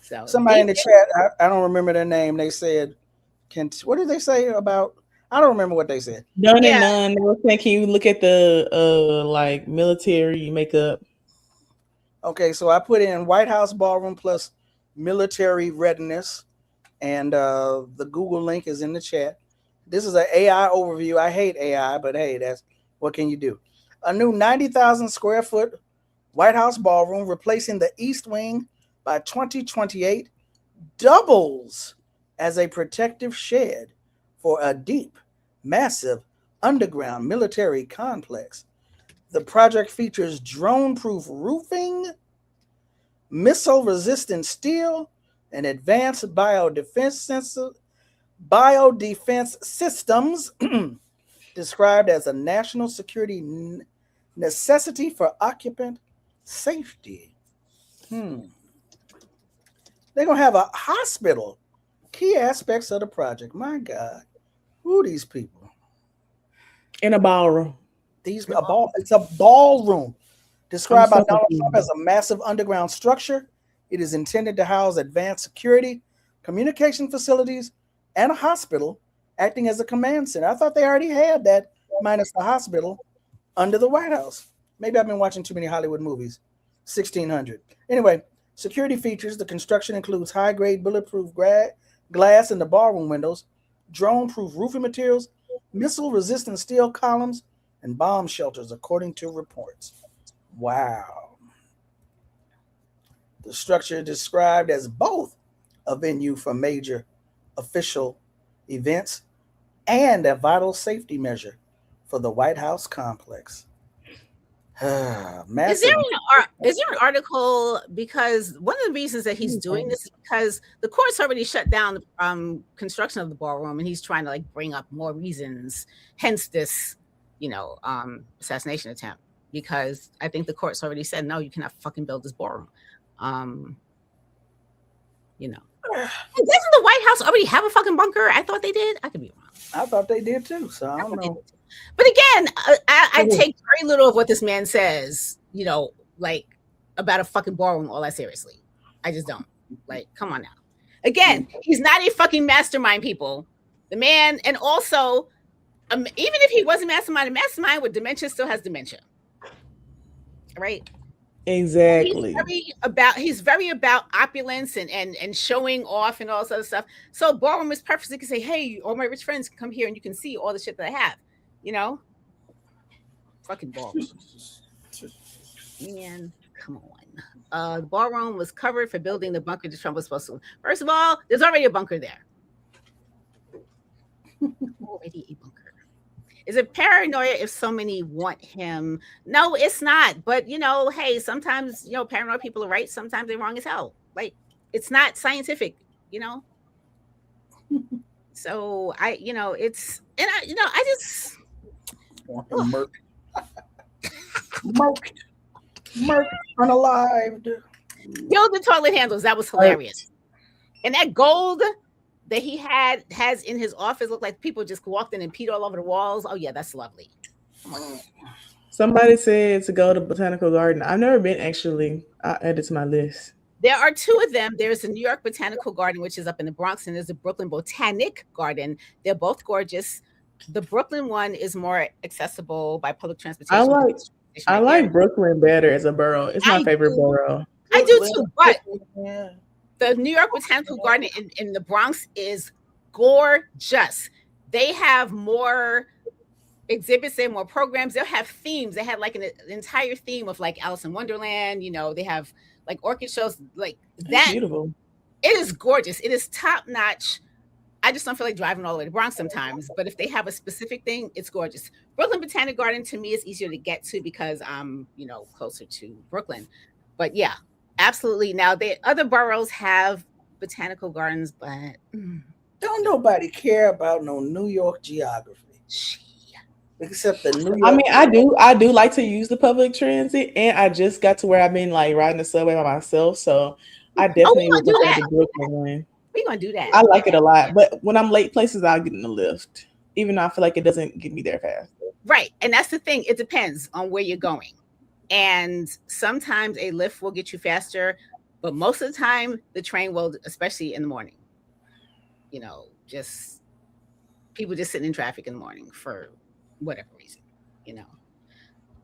So somebody in the chat, I don't remember their name. They said, what did they say about? I don't remember what they said. None and none. They were saying, can you look at the like military makeup? Okay, so I put in White House ballroom plus military readiness, and the Google link is in the chat. This is an AI overview. I hate AI, but hey, that's what can you do? A new 90,000 square foot White House ballroom replacing the East Wing by 2028 doubles as a protective shed for a deep, massive underground military complex. The project features drone-proof roofing, missile-resistant steel, and advanced biodefense systems described as a national security necessity for occupant safety. They're going to have a hospital. Key aspects of the project. My God. Who are these people? In a ballroom. It's a ballroom described by Donald Trump as a massive underground structure. It is intended to house advanced security, communication facilities, and a hospital acting as a command center. I thought they already had that, minus the hospital, under the White House. Maybe I've been watching too many Hollywood movies. 1600. Anyway, security features. The construction includes high-grade bulletproof glass in the ballroom windows, drone-proof roofing materials, missile-resistant steel columns, and bomb shelters, according to reports. Wow. The structure described as both a venue for major official events and a vital safety measure for the White House complex. Is there an article, because one of the reasons that he's doing this is because the court's already shut down the construction of the ballroom, and he's trying to like bring up more reasons, hence this assassination attempt, because I think the court's already said, no, you cannot fucking build this ballroom. Doesn't the White House already have a fucking bunker? I thought they did. I could be wrong. I thought they did too, so I don't know. But again, I take very little of what this man says, like about a fucking ballroom all that seriously. I just don't. Like, come on now. Again, he's not a fucking mastermind, people. The man, and also, even if he wasn't mastermind with dementia, still has dementia. Right? Exactly. He's very about opulence and showing off and all this other stuff. So ballroom is perfect. You can say, hey, all my rich friends can come here and you can see all the shit that I have. You know, fucking ballroom. Man, come on. The ballroom was covered for building the bunker that Trump was supposed to. First of all, there's already a bunker there. Already a bunker. Is it paranoia if so many want him? No, it's not. But hey, sometimes paranoid people are right. Sometimes they're wrong as hell. Like it's not scientific. So it's I just Murked, unalived. build the toilet handles. That was hilarious. And that gold that he has in his office looked like people just walked in and peed all over the walls. Oh yeah, that's lovely. Somebody said to go to Botanical Garden. I've never been, actually. I'll add it to my list. There are two of them. There's the New York Botanical Garden, which is up in the Bronx, and there's the Brooklyn Botanic Garden. They're both gorgeous. The Brooklyn one is more accessible by public transportation. I like Brooklyn better as a borough. It's my favorite borough. I do too, but the New York Botanical Garden in the Bronx is gorgeous. They have more exhibits and more programs. They'll have themes. They have like an entire theme of like Alice in Wonderland. They have like orchid shows like that. That's beautiful. It is gorgeous. It is top notch. I just don't feel like driving all the way to Bronx sometimes. But if they have a specific thing, it's gorgeous. Brooklyn Botanic Garden to me is easier to get to because I'm closer to Brooklyn. But yeah, absolutely. Now the other boroughs have botanical gardens, but don't nobody care about no New York geography. Except the New York. I mean, I do like to use the public transit, and I just got to where I've been like riding the subway by myself, so I definitely would do the Brooklyn one. We're gonna do that. I like it a lot, but when I'm late places, I'll get in the lift, even though I feel like it doesn't get me there fast. Right, and that's the thing. It depends on where you're going, and sometimes a lift will get you faster, but most of the time the train will, especially in the morning. Just people just sitting in traffic in the morning for whatever reason.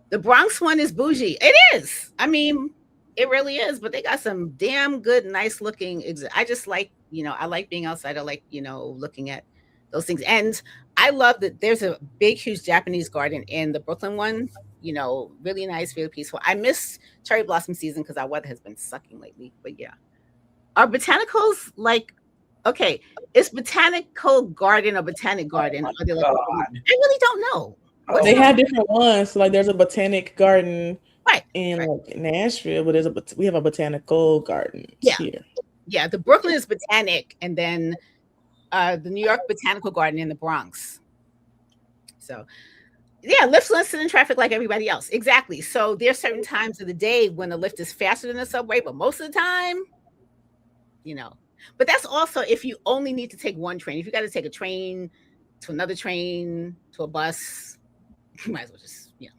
The Bronx one is bougie. It is. I mean, it really is. But they got some damn good, nice looking. I just like, I like being outside. I like, looking at those things. And I love that there's a big, huge Japanese garden in the Brooklyn one. Really nice, really peaceful. I miss cherry blossom season because our weather has been sucking lately. But yeah, are botanicals like? Okay, is Botanical Garden or Botanic Garden? Or they like, I really don't know. They have different ones. So like there's a Botanic Garden in right. like Nashville, but we have a Botanical Garden here. Yeah, the Brooklyn is Botanic, and then the New York Botanical Garden in the Bronx. So yeah, lifts don't sit in traffic like everybody else. Exactly. So there's certain times of the day when the lift is faster than the subway, but most of the time, But that's also if you only need to take one train. If you got to take a train to another train to a bus, you might as well just drive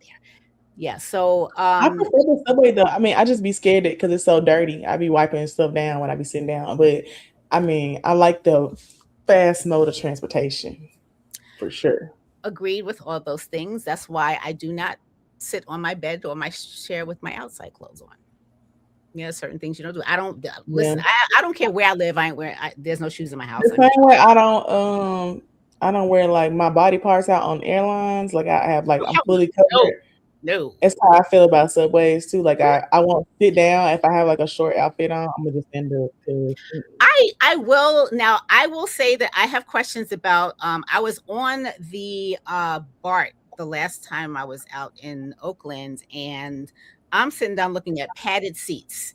there. Yeah. So I prefer the subway though. I mean, I just be scared because it's so dirty. I be wiping stuff down when I be sitting down. But I mean, I like the fast mode of transportation for sure. Agreed with all those things. That's why I do not sit on my bed or my chair with my outside clothes on. Certain things you don't do. I don't listen. I don't care where I live. I ain't wearing. There's no shoes in my house. The same way I don't wear like my body parts out on airlines. Like I have like I'm fully covered. No. That's how I feel about subways too. Like I won't sit down if I have like a short outfit on. I'm gonna just end up. I will say that I have questions about. I was on the BART the last time I was out in Oakland, and I'm sitting down looking at padded seats.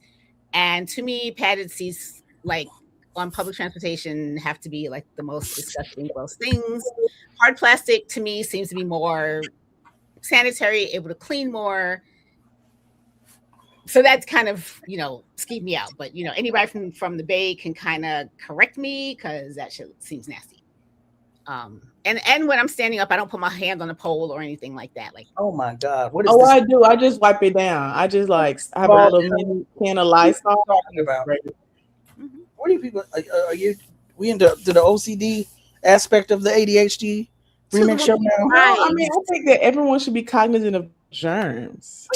And to me, padded seats, like on public transportation, have to be like the most disgusting, gross things. Hard plastic to me seems to be more sanitary, able to clean more. So that's kind of, skeeved me out. But, anybody from the Bay can kind of correct me because that shit seems nasty. And when I'm standing up, I don't put my hand on a pole or anything like that. Like, oh my God, what is this? I do. I just wipe it down. I just like have all the mini can of Lysol. Talking about. What are you people? Are you? We into the OCD aspect of the ADHD remix show now? No, I mean, I think that everyone should be cognizant of germs.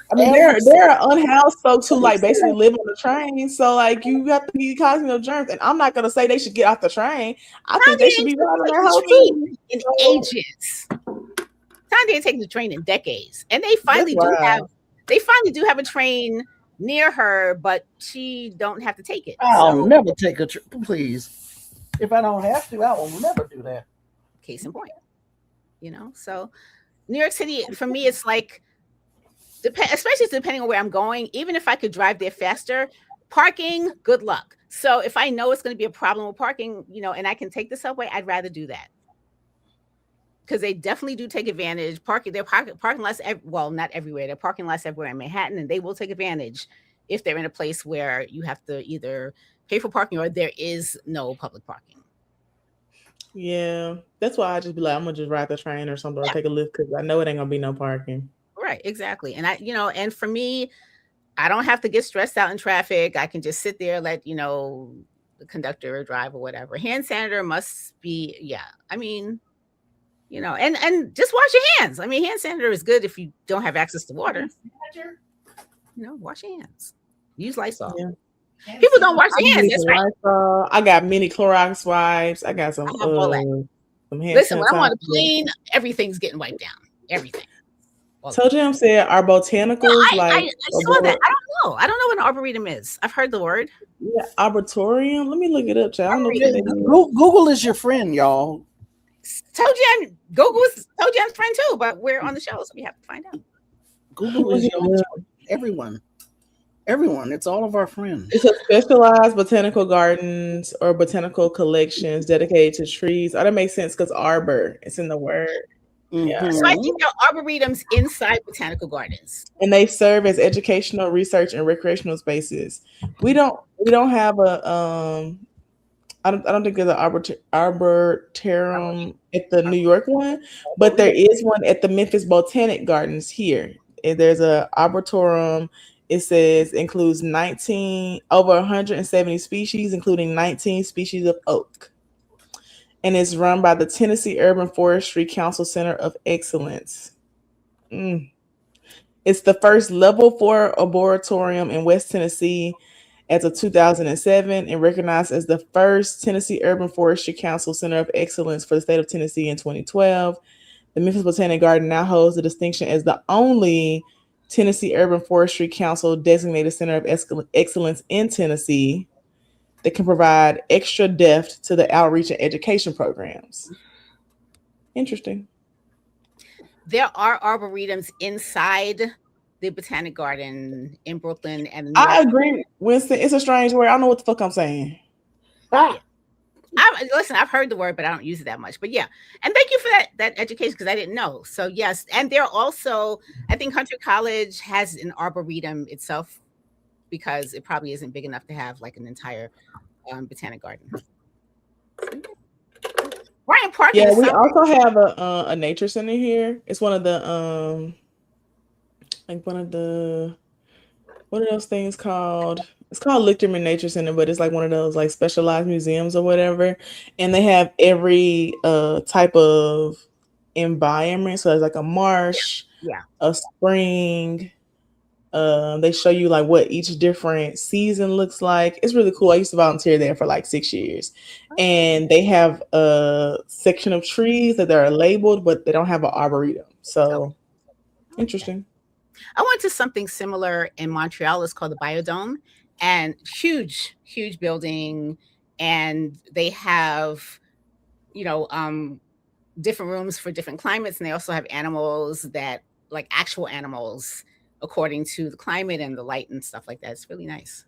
I mean, there are unhoused folks who like basically live on the train, so like you have to be causing of germs. And I'm not gonna say they should get off the train. I think they should be riding that whole too. In ages, Tanya ain't taking the train in decades, and they finally do have a train near her, but she don't have to take it. I'll never take a train, please. If I don't have to, I will never do that. Case in point, So New York City for me, it's like. Especially depending on where I'm going, even if I could drive there faster, parking, good luck. So if I know it's going to be a problem with parking, and I can take the subway, I'd rather do that. Because they definitely do take advantage. They're parking lots, not everywhere. They're parking lots everywhere in Manhattan, and they will take advantage if they're in a place where you have to either pay for parking or there is no public parking. Yeah, that's why I just be like, I'm going to just ride the train or something or take a lift because I know it ain't going to be no parking. Right, exactly. And and for me, I don't have to get stressed out in traffic. I can just sit there, let, the conductor drive or whatever. Hand sanitizer must be, I mean, and just wash your hands. I mean, hand sanitizer is good if you don't have access to water. Wash your hands. Use Lysol. Yeah. People don't wash their hands. That's right. I got mini Clorox wipes. I got some hand Listen, when I'm on a plane, everything's getting wiped down. Everything. Toe Jam said, "Are botanicals I saw that. I don't know what an arboretum is. I've heard the word. Yeah, arboretum. Let me look it up, child. Google is your friend, y'all. Toe Jam, Google's Toe Jam's friend too, but we're on the show, so we have to find out. Google is your everyone. It's all of our friends. It's a specialized botanical gardens or botanical collections dedicated to trees. Oh, that makes sense because arbor. It's in the word. Yeah. So I think there are arboretums inside botanical gardens, and they serve as educational, research, and recreational spaces. We don't have a I don't think there's an arboretum at the New York one, but there is one at the Memphis Botanic Gardens here. And there's a arboretum. It says includes over 170 species, including 19 species of oak. And it's run by the Tennessee Urban Forestry Council Center of Excellence. It's the first level 4 arboretum in West Tennessee as of 2007 and recognized as the first Tennessee Urban Forestry Council Center of Excellence for the state of Tennessee in 2012. The Memphis Botanic Garden now holds the distinction as the only Tennessee Urban Forestry Council designated center of excellence in Tennessee that can provide extra depth to the outreach and education programs. Interesting. There are arboretums inside the Botanic Garden in Brooklyn. And I agree, Winston. It's a strange word. I don't know what the fuck I'm saying. I've heard the word, but I don't use it that much. But yeah, and thank you for that education because I didn't know. So yes, and they're also, I think Hunter College has an arboretum itself because it probably isn't big enough to have like an entire botanic garden. Ryan Park. Yeah, we also have a nature center here. It's one of the what are those things called? It's called Lichterman Nature Center, but it's like one of those like specialized museums or whatever. And they have every type of environment. So there's like a marsh, a spring. They show you like what each different season looks like. It's really cool. I used to volunteer there for like 6 years. And they have a section of trees that are labeled, but they don't have an arboretum. So interesting. I went to something similar in Montreal. It's called the Biodome, and huge building. And they have, different rooms for different climates. And they also have animals that like actual animals according to the climate and the light and stuff like that. It's really nice.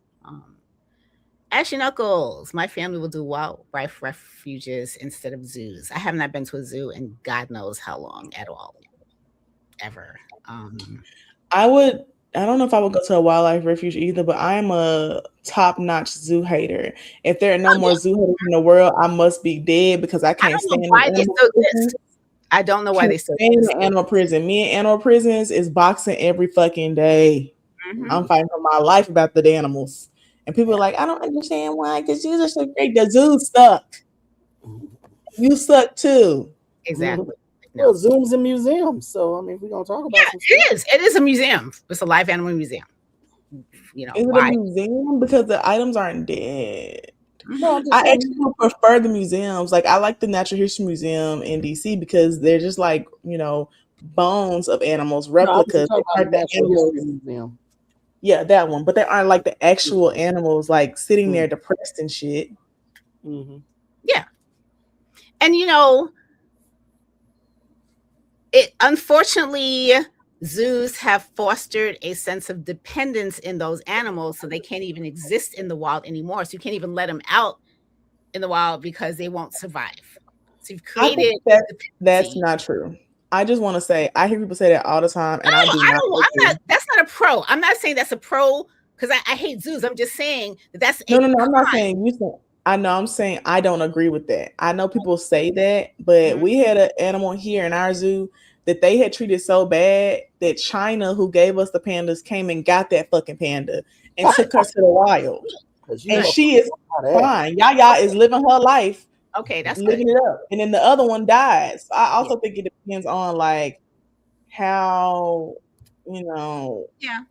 Ashy Knuckles, my family will do wildlife refuges instead of zoos. I have not been to a zoo in God knows how long at all, ever. I don't know if I would go to a wildlife refuge either, but I'm a top-notch zoo hater. If there are no more zoo haters in the world, I must be dead because I can't stand it. I don't know why they still exist. Animal prison. Me and animal prisons is boxing every fucking day. Mm-hmm. I'm fighting for my life about the animals. And people are like, I don't understand why, because zoos are so great. The zoo suck. You suck too. Exactly. Well, zoos and museums. So I mean, we're gonna talk about some It stuff. is. It is a museum. It's a live animal museum. Is it a Why? museum? Because the items aren't dead. No, I'm just I saying. actually would prefer the museums. Like I like the Natural History Museum in DC because they're just like, bones of animals, No, I was replicas. just talking They about aren't the Natural animals. History Museum. Yeah, that one. But they aren't like the actual animals like sitting there Mm. depressed and shit. Mm-hmm. Yeah. And it unfortunately zoos have fostered a sense of dependence in those animals, so they can't even exist in the wild anymore. So you can't even let them out in the wild because they won't survive. So you've I created think that's dependency. not true. I just want to say I hear people say that all the time, and I do not agree. That's not a pro. I'm not saying that's a pro because I hate zoos. I'm just saying that that's No, a no, no. I'm not con. saying you said. I know. I'm saying I don't agree with that. I know people say that, but Mhm. we had an animal here in our zoo that they had treated so bad that China, who gave us the pandas, came and got that fucking panda and took her to the wild, Because you and know she is about that. fine. Yaya is living her life, Okay, that's good. living it up, and then the other one died. So I also Yeah. think it depends on like how you know Yeah.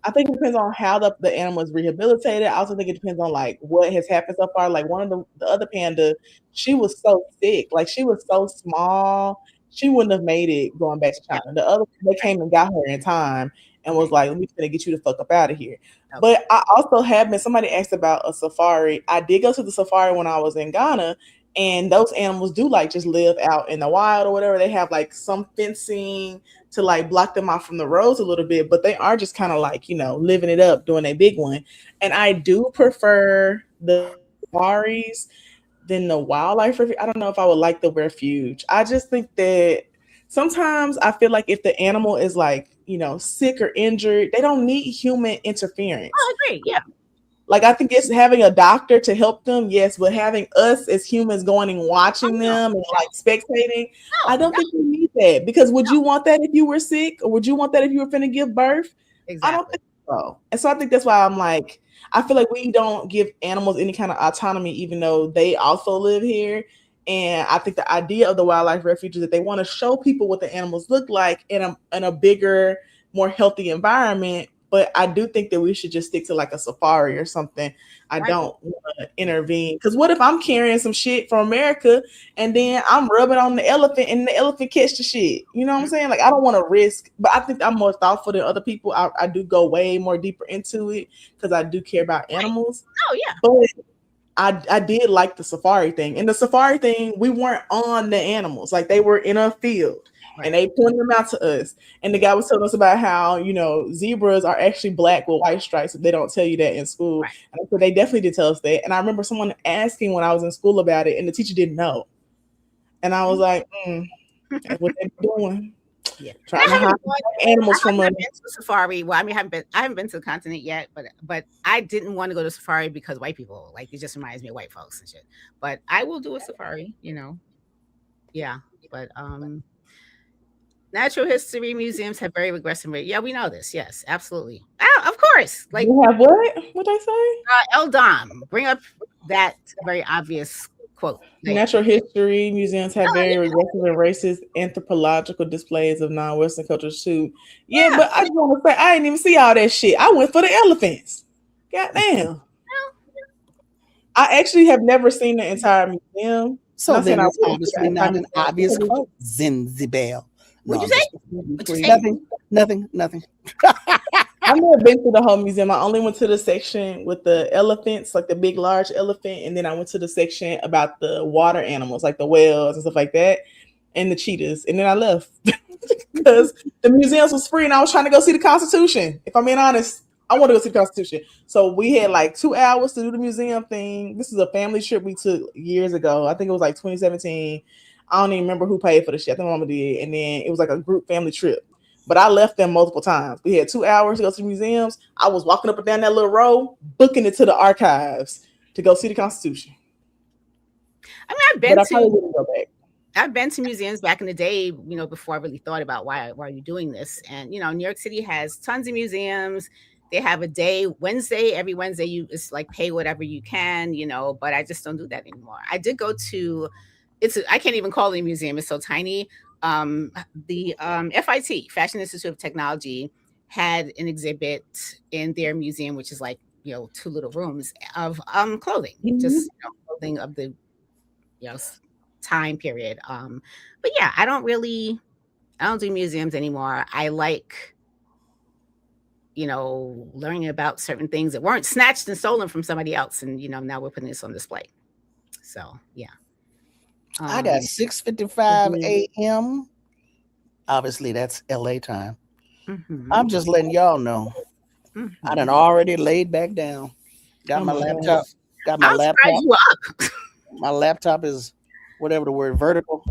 I think it depends on how the animal is rehabilitated. I also think it depends on like what has happened so far. Like one of the other panda, she was so sick, like she was so small, she wouldn't have made it going back to Yeah. China. The other they Right. came and got her in time and was like, "Let me finna get you the fuck up out of here." Okay. But I also have been. Somebody asked about a safari. I did go to the safari when I was in Ghana, and those animals do like just live out in the wild or whatever. They have like some fencing to like block them off from the roads a little bit, but they are just kind of like, living it up, doing a big one. And I do prefer the safaris than the wildlife refuge. I don't know if I would like the refuge. I just think that sometimes I feel like if the animal is like, sick or injured, they don't need human interference. I agree. Yeah. Like I think it's having a doctor to help them, yes, but having us as humans going and watching No. them and like spectating, I No. don't think we need that. Because would you want that if you were sick, or would you want that if you were finna give birth? I don't Exactly. think so. And so I think that's why I'm like, I feel like we don't give animals any kind of autonomy, even though they also live here. And I think the idea of the wildlife refuge is that they want to show people what the animals look like in a bigger, more healthy environment. But I do think that we should just stick to like a safari or something. I Right. don't want to intervene. Because what if I'm carrying some shit from America and then I'm rubbing on the elephant and the elephant catch the shit? You know what I'm saying? Like I don't want to risk, but I think I'm more thoughtful than other people. I do go way more deeper into it because I do care about animals. Oh yeah. But I did like the safari thing. And the safari thing, we weren't on the animals. Like they were in a field and they pointed them out to us. And the guy was telling us about how, zebras are actually black with white stripes. They don't tell you that in school. Right. And so they definitely did tell us that. And I remember someone asking when I was in school about it, and the teacher didn't know. And I was like, that's what they're doing. Yeah. Trying to hide animals from us. Been to safari. Well, I mean, I haven't been to the continent yet, but I didn't want to go to safari because white people, like, it just reminds me of white folks and shit. But I will do a safari, Yeah. But natural history museums have very regressive rate. Yeah, we know this. Yes, absolutely. Of course. Like You have what? What I say? Eldom, bring up that very obvious quote. Like, Natural history museums have very regressive and racist anthropological displays of non-Western cultures too. Yeah, but I just want to say I didn't even see all that shit. I went for the elephants. Goddamn. I actually have never seen the entire museum. So Not saying then I it's would. obviously not an obvious quote. Zanzibar. What'd you say? Nothing. I've never been to the whole museum. I only went to the section with the elephants, like the big, large elephant, and then I went to the section about the water animals, like the whales and stuff like that, and the cheetahs, and then I left because the museums was free, and I was trying to go see the Constitution. If I'm being honest, I want to go see the Constitution. So we had like 2 hours to do the museum thing. This is a family trip we took years ago. I think it was like 2017. I don't even remember who paid for the shit. I think my mama did, and then it was like a group family trip. But I left them multiple times. We had 2 hours to go to the museums. I was walking up and down that little row, booking it to the archives to go see the Constitution. I mean, I probably wouldn't go back. I've been to museums back in the day, before I really thought about why are you doing this. And New York City has tons of museums. They have a day every Wednesday it's like pay whatever you can, but I just don't do that anymore. I did go to I can't even call it a museum, it's so tiny. The FIT, Fashion Institute of Technology, had an exhibit in their museum, which is like, 2 little rooms of clothing, just clothing of the time period. But yeah, I don't do museums anymore. I like learning about certain things that weren't snatched and stolen from somebody else, and now we're putting this on display. So yeah. I got 6:55 a.m. Obviously, that's LA time. I'm just letting y'all know. I done already laid back down. Got my laptop. Got my laptop. You up. My laptop is whatever the word, vertical.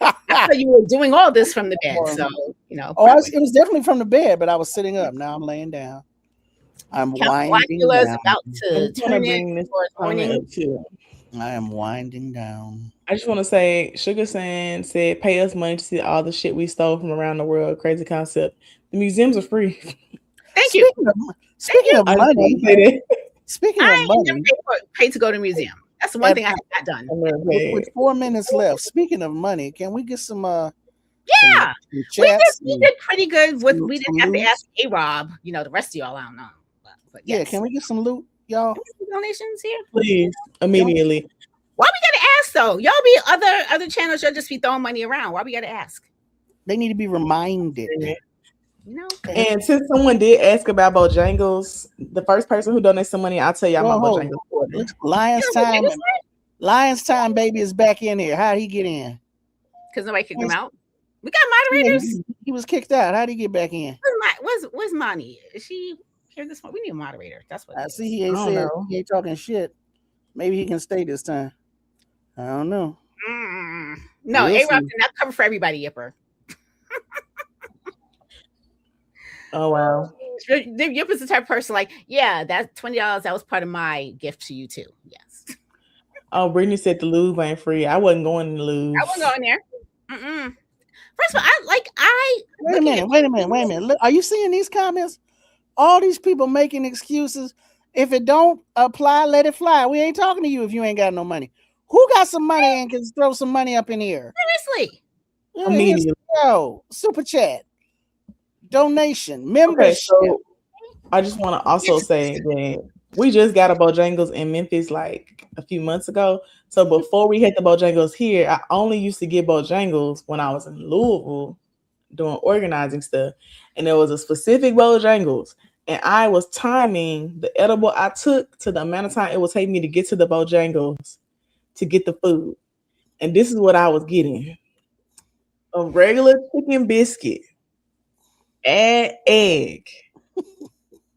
I thought you were doing all this from the bed, so it was definitely from the bed, but I was sitting up. Now I'm laying down. I'm winding down. About to turn in morning. I am winding down. I just want to say, Sugar Sand said, "Pay us money to see all the shit we stole from around the world." Crazy concept. The museums are free. Thank you. Speaking of money, I never paid to go to a museum. That's the one thing I have not done. With 4 minutes left, speaking of money, can we get some? Yeah, some we did pretty good. We didn't have to ask A-Rob. The rest of y'all, I don't know. But yes. Yeah, can we get some loot, y'all? Donations here, please, immediately. Why we gotta ask though? Y'all be other channels. Y'all just be throwing money around. Why we gotta ask? They need to be reminded. And since someone did ask about Bojangles, the first person who donates some money, I'll tell you my Bojangles. Lion's Time baby is back in here. How'd he get in? Because nobody kicked him out. We got moderators. He was kicked out. How'd he get back in? Where's Monty? Is she here this morning? We need a moderator. That's what I see. He ain't talking shit. Maybe he can stay this time. I don't know. No, A-Rob did not cover for everybody, Yipper. Oh wow. Yipper's the type of person like, yeah, that $20, that was part of my gift to you too. Yes. Oh, Brittany said the Louvre ain't free. I wasn't going to the Louvre. I wasn't going there. First of all, wait a minute. Look, are you seeing these comments? All these people making excuses. If it don't apply, let it fly. We ain't talking to you if you ain't got no money. Who got some money and can throw some money up in here? Seriously. Immediately. Super chat. Donation. Membership. So I just want to also say that we just got a Bojangles in Memphis like a few months ago. So before we had the Bojangles here, I only used to get Bojangles when I was in Louisville doing organizing stuff. And there was a specific Bojangles. And I was timing the edible I took to the amount of time it would take me to get to the Bojangles to get the food. And this is what I was getting. A regular chicken biscuit. Add egg.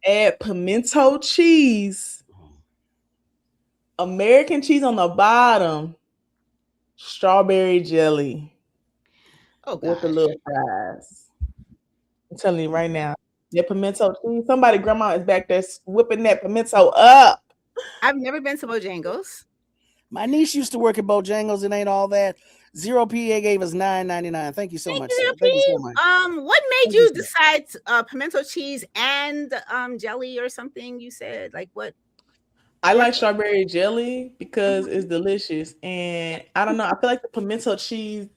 Add pimento cheese. American cheese on the bottom. Strawberry jelly. Oh, God. With the little fries. I'm telling you right now. That pimento cheese. Somebody, grandma is back there whipping that pimento up. I've never been to Bojangles. My niece used to work at Bojangles. It ain't all that. Zero PA gave us $9.99. Thank you so much. Thank you so much. What made you decide pimento cheese and jelly or something? You said like what? I like strawberry jelly because it's delicious, and I don't know. I feel like the pimento cheese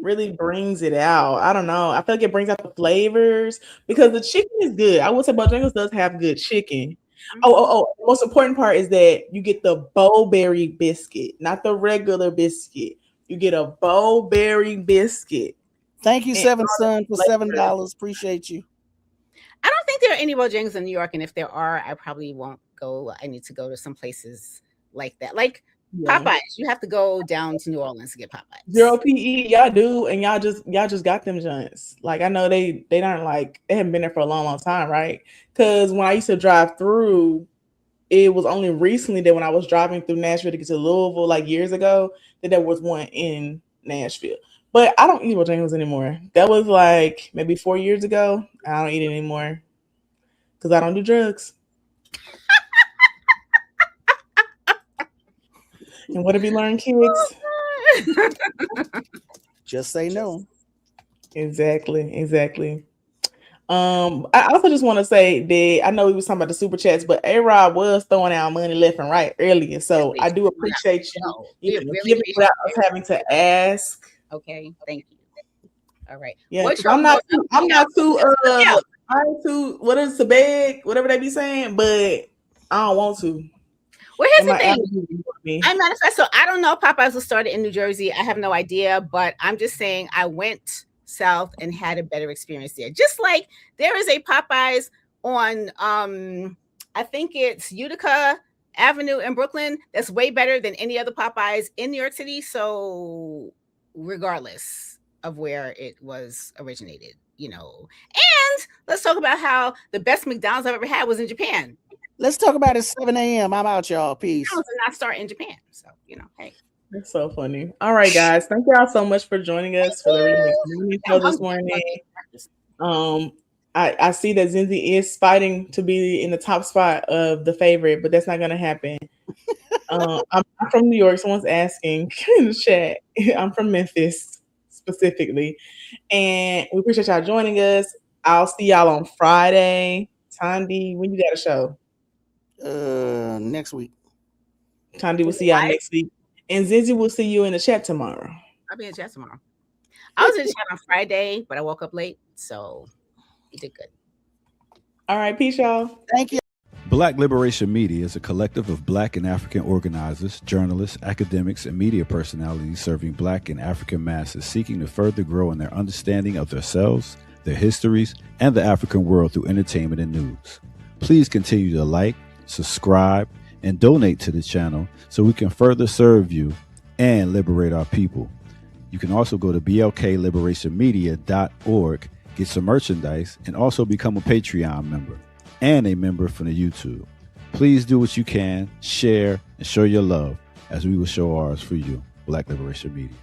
really brings it out. I don't know. I feel like it brings out the flavors because the chicken is good. I would say Bojangles does have good chicken. Oh! The most important part is that you get the bowberry biscuit, not the regular biscuit. You get a bowberry biscuit. Thank you, Seven Son, for $7. Appreciate you. I don't think there are any Bojangles in New York, and if there are, I probably won't go. I need to go to some places like that, like Popeyes. You have to go down to New Orleans to get Popeyes. Zero PE, y'all do, and y'all just got them joints. Like I know they aren't like they haven't been there for a long time, right? Because when I used to drive through, it was only recently that when I was driving through Nashville to get to Louisville, like years ago, that there was one in Nashville. But I don't eat Bojangles anymore. That was like maybe 4 years ago. I don't eat it anymore because I don't do drugs. And what have you learned, kids? Just say no. Exactly. I also just want to say that I know we was talking about the super chats, but A-Rod was throwing out money left and right earlier. So I do appreciate you giving without us having to ask. Okay, thank you. All right. Yeah, What's 'cause your I'm not most too what is the bag, whatever they be saying, but I don't want to. Well, here's And the my thing. allergies bug me. I manifest. So I don't know if Popeyes was started in New Jersey. I have no idea, but I'm just saying I went south and had a better experience there. Just like there is a Popeyes on I think it's Utica Avenue in Brooklyn that's way better than any other Popeyes in New York City. So regardless of where it was originated, you know. And let's talk about how the best McDonald's I've ever had was in Japan. Let's talk about it 7 a.m. I'm out, y'all. Peace. McDonald's did not start in Japan. So, you know, hey. That's so funny. All right, guys. Thank y'all so much for joining us for the Remix Morning Show this morning. I see that Zinzi is fighting to be in the top spot of the favorite, but that's not gonna happen. I'm from New York. Someone's asking in the chat. I'm from Memphis specifically. And we appreciate y'all joining us. I'll see y'all on Friday. Tandy, when you got a show? Next week. Tandy will see y'all next week. And Zinzi will see you in the chat tomorrow. I'll be in the chat tomorrow. I was in the chat on Friday, but I woke up late, so you did good. All right, peace, y'all. Thank you. Black Liberation Media is a collective of Black and African organizers, journalists, academics, and media personalities serving Black and African masses seeking to further grow in their understanding of themselves, their histories, and the African world through entertainment and news. Please continue to like, subscribe, and donate to the channel so we can further serve you and liberate our people. You can also go to blkliberationmedia.org, get some merchandise, and also become a Patreon member and a member from the YouTube. Please do what you can, share, and show your love as we will show ours for you. Black Liberation Media.